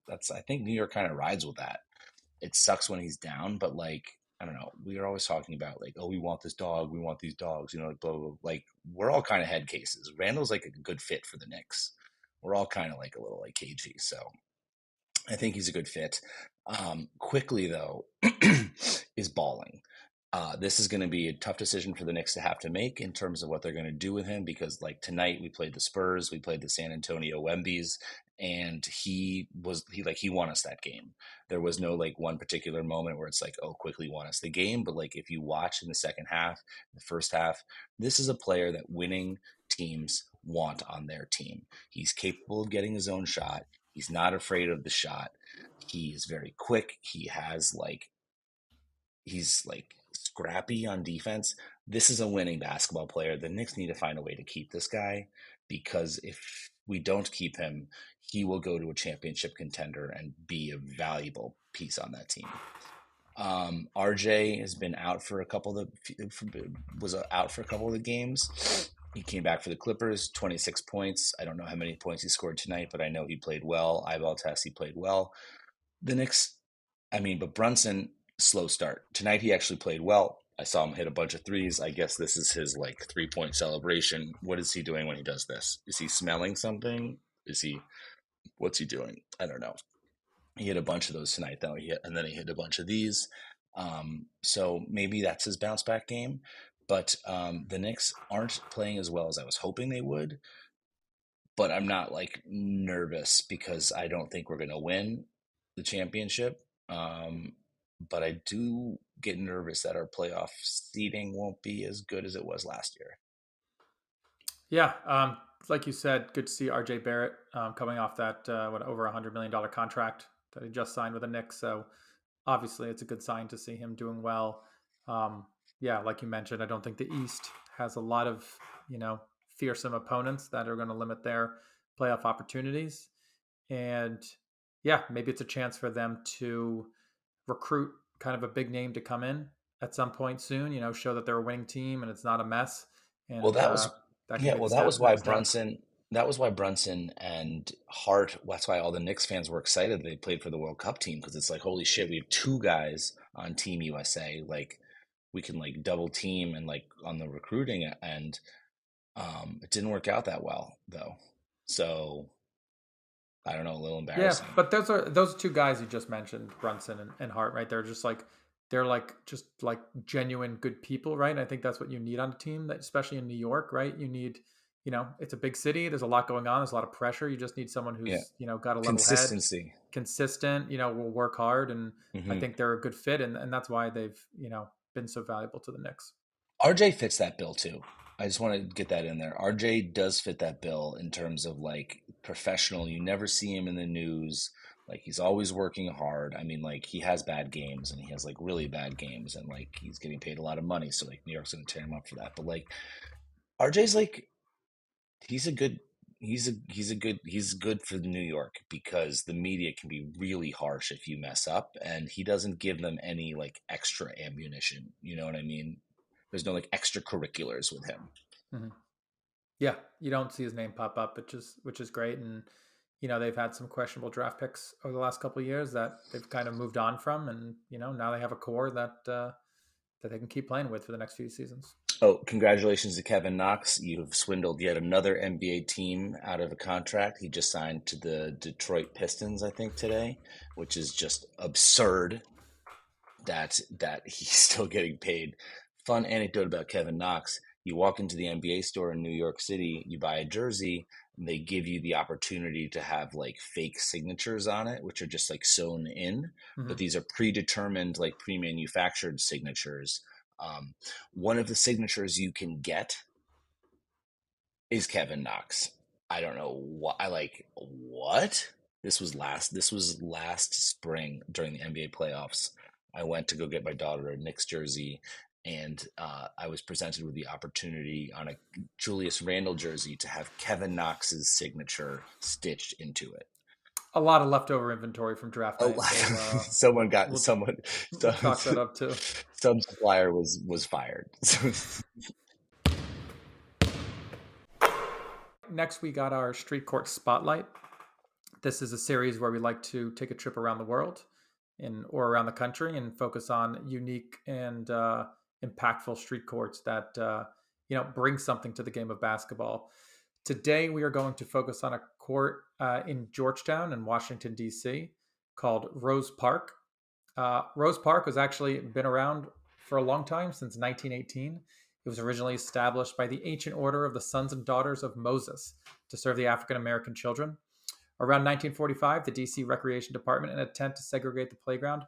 that's, I think New York kind of rides with that. It sucks when he's down, but like, I don't know. We are always talking about like, oh, we want this dog. We want these dogs, like blah, blah, blah. Like we're all kind of head cases. Randall's like a good fit for the Knicks. We're all kind of like a little like cagey. So I think he's a good fit. Quickly though, is balling. This is going to be a tough decision for the Knicks to have to make in terms of what they're going to do with him because, like tonight, we played the Spurs, we played the San Antonio Wembies, and he won us that game. There was no like one particular moment where it's like, oh, quickly won us the game. But like if you watch in the second half, the first half, this is a player that winning teams want on their team. He's capable of getting his own shot. He's not afraid of the shot. He is very quick. He's like scrappy on defense. This is a winning basketball player. The Knicks need to find a way to keep this guy because if we don't keep him, he will go to a championship contender and be a valuable piece on that team. RJ has been out for a couple of was out for a couple of the games. He came back for the Clippers, 26 points. I don't know how many points he scored tonight, but I know he played well. Eyeball test, he played well. The Knicks, but Brunson, slow start. Tonight he actually played well. I saw him hit a bunch of threes. I guess this is his like 3-point celebration. What is he doing when he does this? Is he smelling something? What's he doing? I don't know. He hit a bunch of those tonight though. And then he hit a bunch of these. So maybe that's his bounce back game. But the Knicks aren't playing as well as I was hoping they would. But I'm not like nervous because I don't think we're going to win the championship. Um, but I do get nervous that our playoff seeding won't be as good as it was last year. Yeah, like you said, good to see RJ Barrett coming off that over $100 million contract that he just signed with the Knicks. So obviously, it's a good sign to see him doing well. Um, yeah, like you mentioned, I don't think the East has a lot of fearsome opponents that are going to limit their playoff opportunities. And yeah, maybe it's a chance for them to recruit kind of a big name to come in at some point soon. Show that they're a winning team and it's not a mess, Well, and that was that could yeah. be the Well, that was why next step. Brunson. That was why Brunson and Hart. That's why all the Knicks fans were excited they played for the World Cup team because it's like holy shit, we have two guys on Team USA. Like we can like double team and like on the recruiting and it didn't work out that well though. So I don't know, a little Yeah, embarrassing. but those two guys you just mentioned, Brunson and Hart, right? They're just like genuine good people, right? And I think that's what you need on a team, that especially in New York, right? You need, it's a big city. There's a lot going on. There's a lot of pressure. You just need someone Yeah, who's got a level head, consistency. consistent. Will work hard, and I Hmm. think they're a good fit, and that's why they've been so valuable to the Knicks. RJ fits that bill too. I just want to get that in there. RJ does fit that bill in terms of like professional. You never see him in the news. Like he's always working hard. I mean, like he has bad games and he has like really bad games and like he's getting paid a lot of money. So like New York's gonna tear him up for that. But like RJ's like he's a good he's good for New York because the media can be really harsh if you mess up and he doesn't give them any like extra ammunition. You know what I mean? There's no like extracurriculars with him. Hmm. Yeah, you don't see his name pop up, which is great, and they've had some questionable draft picks over the last couple of years that they've kind of moved on from, and now they have a core that they can keep playing with for the next few seasons. Oh, congratulations to Kevin Knox. You have swindled yet another NBA team out of a contract. He just signed to the Detroit Pistons, I think, today, which is just absurd that he's still getting paid. Fun anecdote about Kevin Knox. You walk into the NBA store in New York City, you buy a jersey, and they give you the opportunity to have like fake signatures on it, which are just like sewn in. But Hmm. these are predetermined, like pre-manufactured signatures. One of the signatures you can get is Kevin Knox. I don't know what I like what? This was last spring during the NBA playoffs. I went to go get my daughter a Knicks jersey and I was presented with the opportunity on a Julius Randle jersey to have Kevin Knox's signature stitched into it. A lot of leftover inventory from draft Oh, night. We'll someone got we'll someone we'll chalk that up too. some supplier was fired. Next, we got our Street Court Spotlight. This is a series where we like to take a trip around the world or around the country and focus on unique and impactful street courts that bring something to the game of basketball. Today, we are going to focus on a court in Georgetown in Washington D.C. called Rose Park. Rose Park has actually been around for a long time, since 1918. It was originally established by the Ancient Order of the Sons and Daughters of Moses to serve the African American children. Around 1945, the DC Recreation Department, in an attempt to segregate the playground,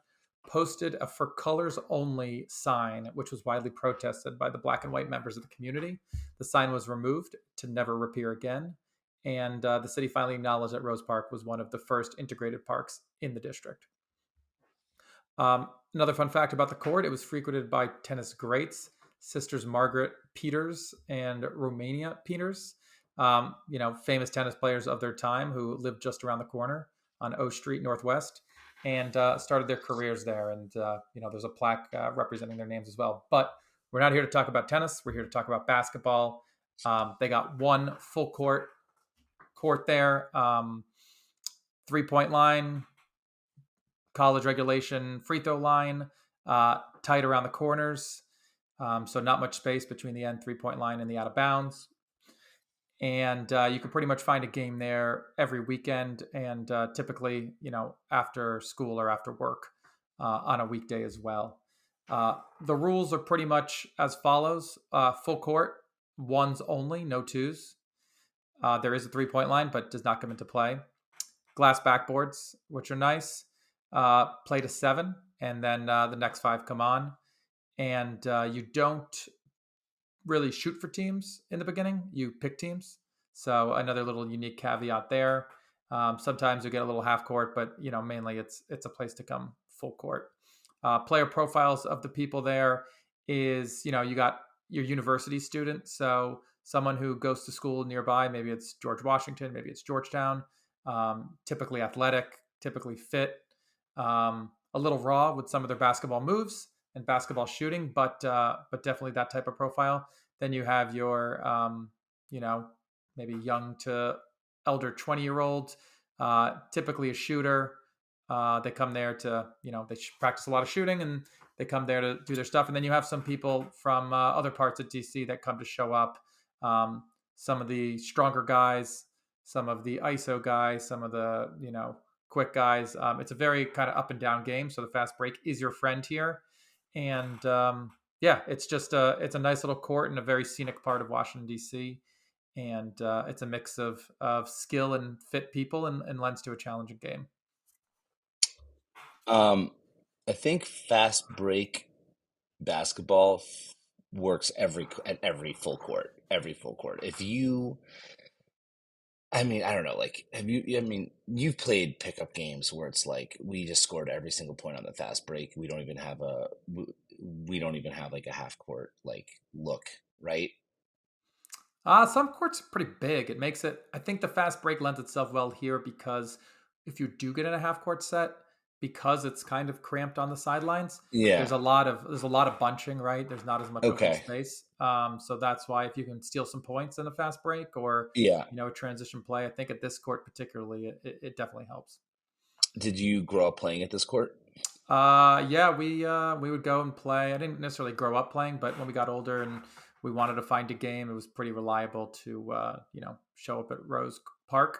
posted a "for colors only" sign, which was widely protested by the black and white members of the community. The sign was removed to never appear again, and the city finally acknowledged that Rose Park was one of the first integrated parks in the district. Another fun fact about the court: it was frequented by tennis greats, sisters Margaret Peters and Romania Peters, famous tennis players of their time who lived just around the corner on O Street Northwest, and started their careers there. And, there's a plaque representing their names as well. But we're not here to talk about tennis. We're here to talk about basketball. They got one full court there, 3-point line, college regulation free throw line, tight around the corners. So not much space between the end 3-point line and the out of bounds. And you can pretty much find a game there every weekend, and typically, after school or after work on a weekday as well. The rules are pretty much as follows: full court, ones only, no twos. There is a 3-point line, but does not come into play. Glass backboards, which are nice. Play to 7, and then the next 5 come on. And you don't really shoot for teams in the beginning. You pick teams. So another little unique caveat there. Sometimes you get a little half court, but mainly it's a place to come full court. Player profiles of the people there is you got your university student, so someone who goes to school nearby. Maybe it's George Washington, maybe it's Georgetown. Typically athletic, typically fit, a little raw with some of their basketball moves and basketball shooting, but definitely that type of profile. Then you have your maybe young to elder 20-year-old, typically a shooter. They come there to they practice a lot of shooting, and they come there to do their stuff. And then you have some people from other parts of DC that come to show up. Some of the stronger guys, some of the ISO guys, some of the quick guys. It's a very kind of up and down game, so the fast break is your friend here. And yeah, it's a nice little court in a very scenic part of Washington D.C. And it's a mix of skill and fit people, and lends to a challenging game. I think fast break basketball works at every full court. Every full court. If you, I mean, I don't know. Like, have you? I mean, you've played pickup games where it's like we just scored every single point on the fast break. We don't even have like a half court like look, right? Some courts are pretty big. It makes it. I think the fast break lends itself well here because if you do get in a half court set, because it's kind of cramped on the sidelines, Yeah. there's a lot of bunching, right? There's not as much open Okay. space. So that's why if you can steal some points in a fast break or Yeah. a transition play, I think at this court particularly, it definitely helps. Did you grow up playing at this court? Yeah, we would go and play. I didn't necessarily grow up playing, but when we got older and we wanted to find a game, it was pretty reliable to show up at Rose Park,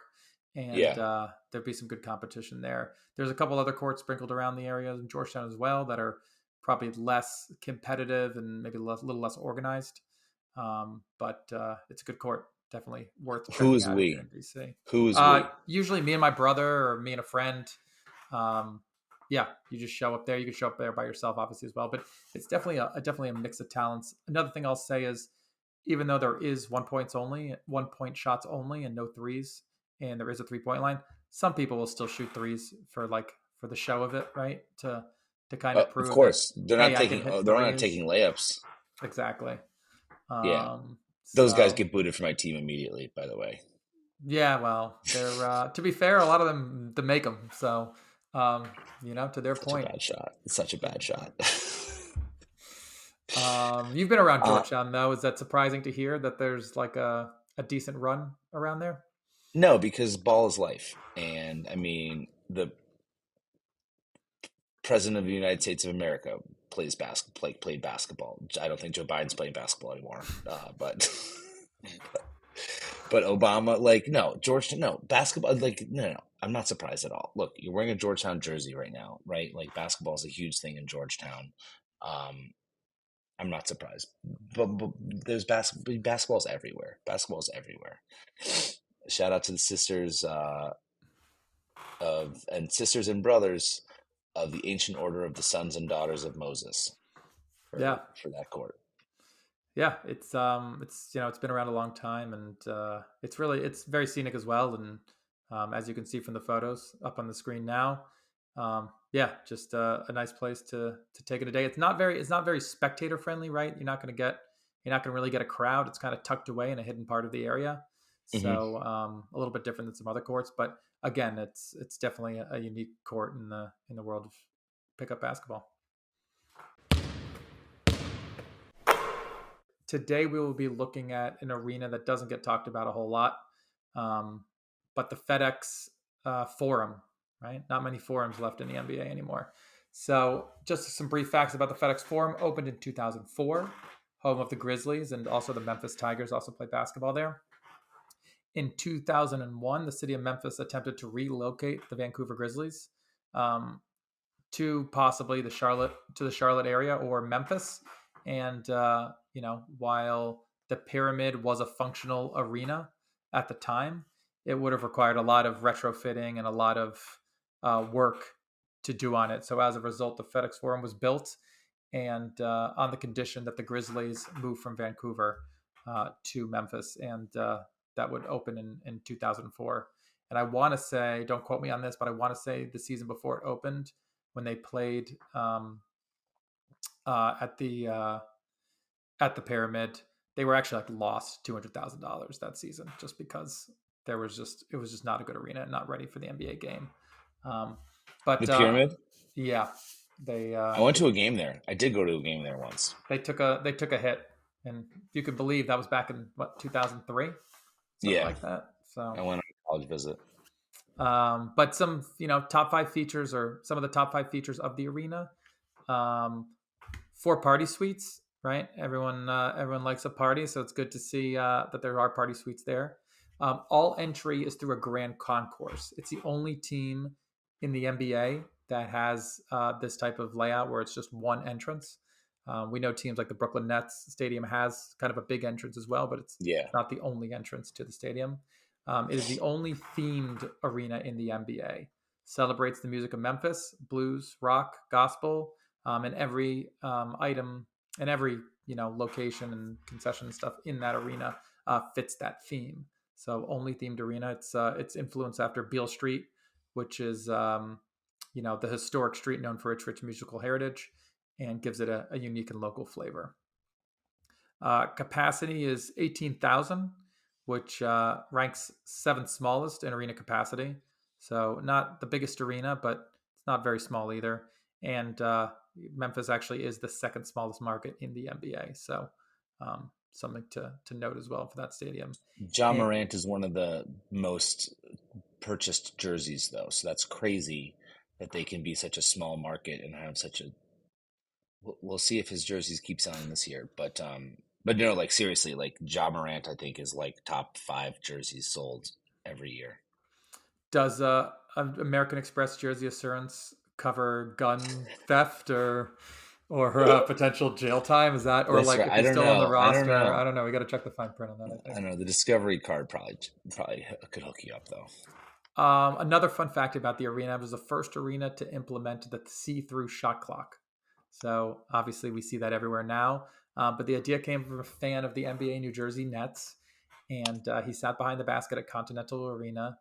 and Yeah. there'd be some good competition there. There's a couple other courts sprinkled around the area in Georgetown as well that are probably less competitive and maybe a little less organized. But it's a good court, definitely worth Who checking is out if you're we? in DC. Who is we? Usually me and my brother or me and a friend. Um, yeah, you just show up there. You can show up there by yourself, obviously, as well. But it's definitely a mix of talents. Another thing I'll say is, even though there is 1 point shots only, and no threes, and there is a 3-point line, some people will still shoot threes for the show of it, right? To kind of Of prove that, course, they're not hey, I can taking. hit They're not threes. taking layups. Exactly. Yeah, Um, those guys so get booted from my team immediately. By the way, yeah, well, they're to be fair, a lot of them to make them. So to their such a point, bad shot. It's such a yeah. bad shot. You've been around uh, Georgetown, though. Is that surprising to hear that there's like a decent run around there? no, because ball is life, and I mean the president of the United States of America played basketball. I don't think Joe Biden's playing basketball anymore, but but Obama, like, no, Georgetown, no, basketball, like, no, no, I'm not surprised at all. Look, you're wearing a Georgetown jersey right now, right? Like, basketball is a huge thing in Georgetown. Um, I'm not surprised, but there's basketball's everywhere. Basketball's everywhere. Shout out to the sisters sisters and brothers of the ancient order of the sons and daughters of Moses Yeah, for that court. yeah. It's been around a long time, and it's very scenic as well. And as you can see from the photos up on the screen now, yeah, just a nice place to take it a day. It's not very spectator friendly, right? You're not gonna really get a crowd. It's kind of tucked away in a hidden part of the area, Hmm. so a little bit different than some other courts. But again, it's definitely a unique court in the world of pickup basketball. Today we will be looking at an arena that doesn't get talked about a whole lot, um, but the FedEx Forum, right? Not many forums left in the NBA anymore. So, just some brief facts about the FedEx Forum. Opened in 2004, home of the Grizzlies, and also the Memphis Tigers also play basketball there. In 2001, the city of Memphis attempted to relocate the Vancouver Grizzlies um, to possibly the Charlotte area or Memphis. And while the Pyramid was a functional arena at the time, it would have required a lot of retrofitting and a lot of work to do on it. So as a result, the FedEx Forum was built, and on the condition that the Grizzlies move from Vancouver to Memphis, and that would open in 2004. And I want to say, don't quote me on this, but I want to say the season before it opened, when they played at the Pyramid, they were actually like lost $200,000 that season, just because it was just not a good arena and not ready for the NBA game. But The Pyramid. yeah, I went to a game there. I did go to a game there once. they took a hit, and if you could believe, that was back in 2003, something like that. So I went on a college visit. but some top five features, or some of the top five features of the arena. 4 party suites, right? Everyone likes a party, so it's good to see that there are party suites there. All entry is through a grand concourse. It's the only team in the NBA that has this type of layout where it's just one entrance. We know teams like the Brooklyn Nets stadium has kind of a big entrance as well, but it's not the only entrance to the stadium. It is the only themed arena in the NBA. Celebrates the music of Memphis, blues, rock, gospel, and every item and every location and concession and stuff in that arena fits that theme. So only themed arena. It's influenced after Beale Street, which is the historic street known for its rich musical heritage, and gives it a unique and local flavor. Capacity is 18,000, which ranks 7th smallest in arena capacity. So not the biggest arena, but it's not very small either. And Memphis actually is the 2nd smallest market in the NBA. So something to note as well for that stadium. John Morant is one of the most purchased jerseys, though. So that's crazy that they can be such a small market and have such a. We'll see if his jerseys keep selling this year, but no, like seriously, like Ja Morant, I think is like top 5 jerseys sold every year. Does American Express jersey assurance cover gun theft or potential jail time? Is that, or That's like right. if I he's don't still on the know. roster? I don't know. We got to check the fine print on that, I I think. don't know. The Discovery card probably could hook you up though. Another fun fact about the arena: it was the first arena to implement the see-through shot clock. So obviously we see that everywhere now. But the idea came from a fan of the NBA New Jersey Nets, and he sat behind the basket at Continental Arena,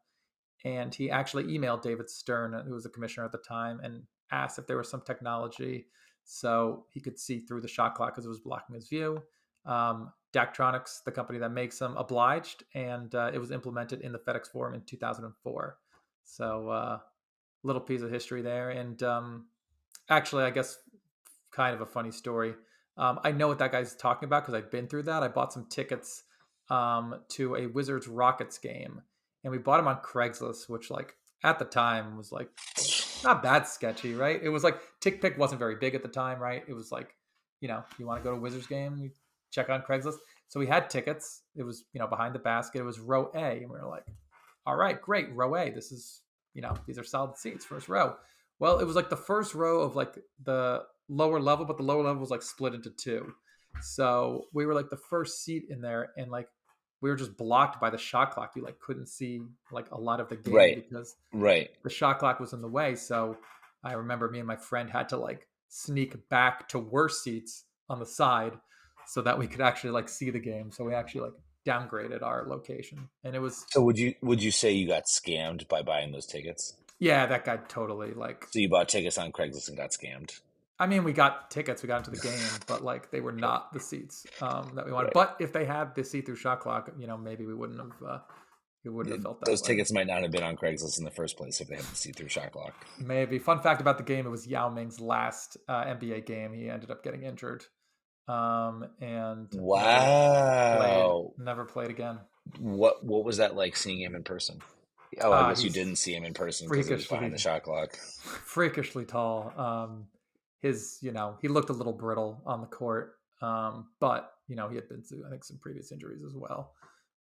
and he actually emailed David Stern, who was the commissioner at the time, and asked if there was some technology so he could see through the shot clock because it was blocking his view. Daktronics, the company that makes them, obliged, and it was implemented in the FedEx Forum in 2004. So little piece of history there. And actually, I guess kind of a funny story. I know what that guy's talking about because I've been through that. I bought some tickets to a Wizards Rockets game, and we bought them on Craigslist, which like at the time was like not that sketchy, right? It was like TickPick wasn't very big at the time, right? It was like, you want to go to a Wizards game, you check on Craigslist. So we had tickets. It was, behind the basket. It was row A, and we were like, all right, great, row A. This is, these are solid seats, first row. Well, it was like the first row of like the lower level, but the lower level was like split into 2. So we were like the first seat in there, and like we were just blocked by the shot clock. You like couldn't see like a lot of the game because the shot clock was in the way. So I remember me and my friend had to like sneak back to worse seats on the side so that we could actually like see the game. So we actually like downgraded our location, and it was. So would you say you got scammed by buying those tickets? Yeah, that guy totally like. So you bought tickets on Craigslist and got scammed? I mean, we got tickets, we got into the game, but like they were not the seats that we wanted. Right. But if they had the see-through shot clock, maybe we wouldn't have felt that Those way. tickets might not have been on Craigslist in the first place if they had the see-through shot clock. Maybe. Fun fact about the game: it was Yao Ming's last NBA game. He ended up getting injured, and wow, never played again. What was that like seeing him in person? Oh, I guess you didn't see him in person because he was behind the shot clock. Freakishly tall. He looked a little brittle on the court, but he had been through, I think, some previous injuries as well.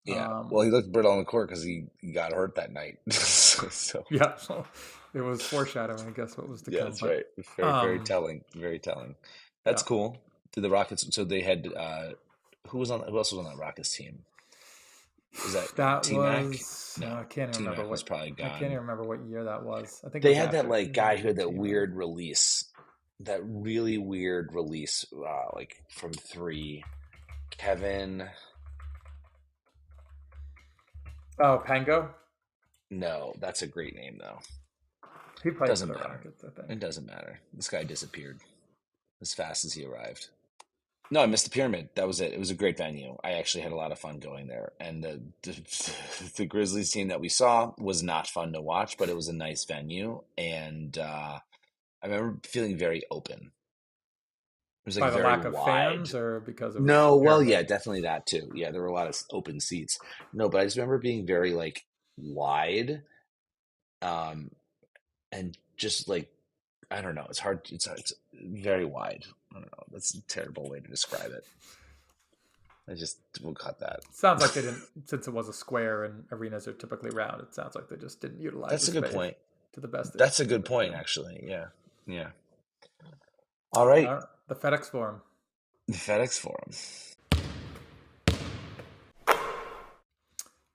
Yeah, well, he looked brittle on the court because he got hurt that night. so. Yeah, It was foreshadowing, I guess, what was to Yeah, come. that's But right. Very, very um, telling. Very telling. That's yeah, cool. Did the Rockets? So they had who was on? Who else was on that Rockets team? Was that that T Mac? was I No, can't even T remember Mac was what probably I can't gone. even remember what year that was. I think it They was had that after like he went guy to who the had that team, right? weird release, that really weird release, like from three. Kevin. Oh, Pango. No, that's a great name though. He played for Doesn't the matter. Rockets, I think. It doesn't matter. This guy disappeared as fast as he arrived. No, I missed the pyramid. That was it. It was a great venue. I actually had a lot of fun going there. And the Grizzlies team that we saw was not fun to watch, but it was a nice venue. And I remember feeling very open. It was like By the very lack of wide. fans, or because it was No, well, yeah, pyramid. definitely that too. Yeah, there were a lot of open seats. No, but I just remember being very like wide, um, and just like I don't know. It's hard. It's very wide. I don't know. That's a terrible way to describe it. I just will cut that. Sounds like they didn't, since it was a square and arenas are typically round. It sounds like they just didn't utilize the That's a good space point. to the best That's a they good point, could. actually. Yeah. Yeah. All right. The FedEx Forum. The FedEx Forum.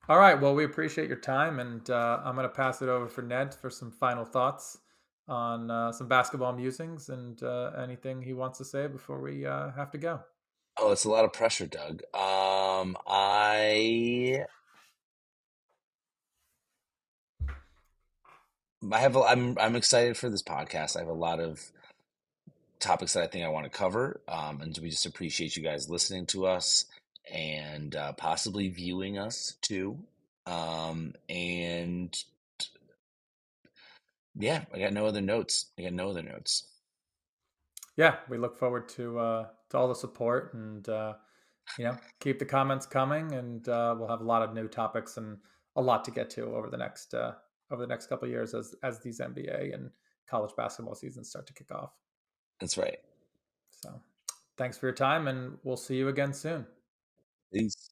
All right. Well, we appreciate your time, and I'm going to pass it over for Ned for some final thoughts on some basketball musings and anything he wants to say before we have to go. Oh, it's a lot of pressure, Doug. I'm excited for this podcast. I have a lot of topics that I think I want to cover, and we just appreciate you guys listening to us and possibly viewing us too. And yeah, I got no other notes. I got no other notes. Yeah, we look forward to all the support, and keep the comments coming, and we'll have a lot of new topics and a lot to get to over the next couple of years as these NBA and college basketball seasons start to kick off. That's right. So, thanks for your time, and we'll see you again soon. Peace.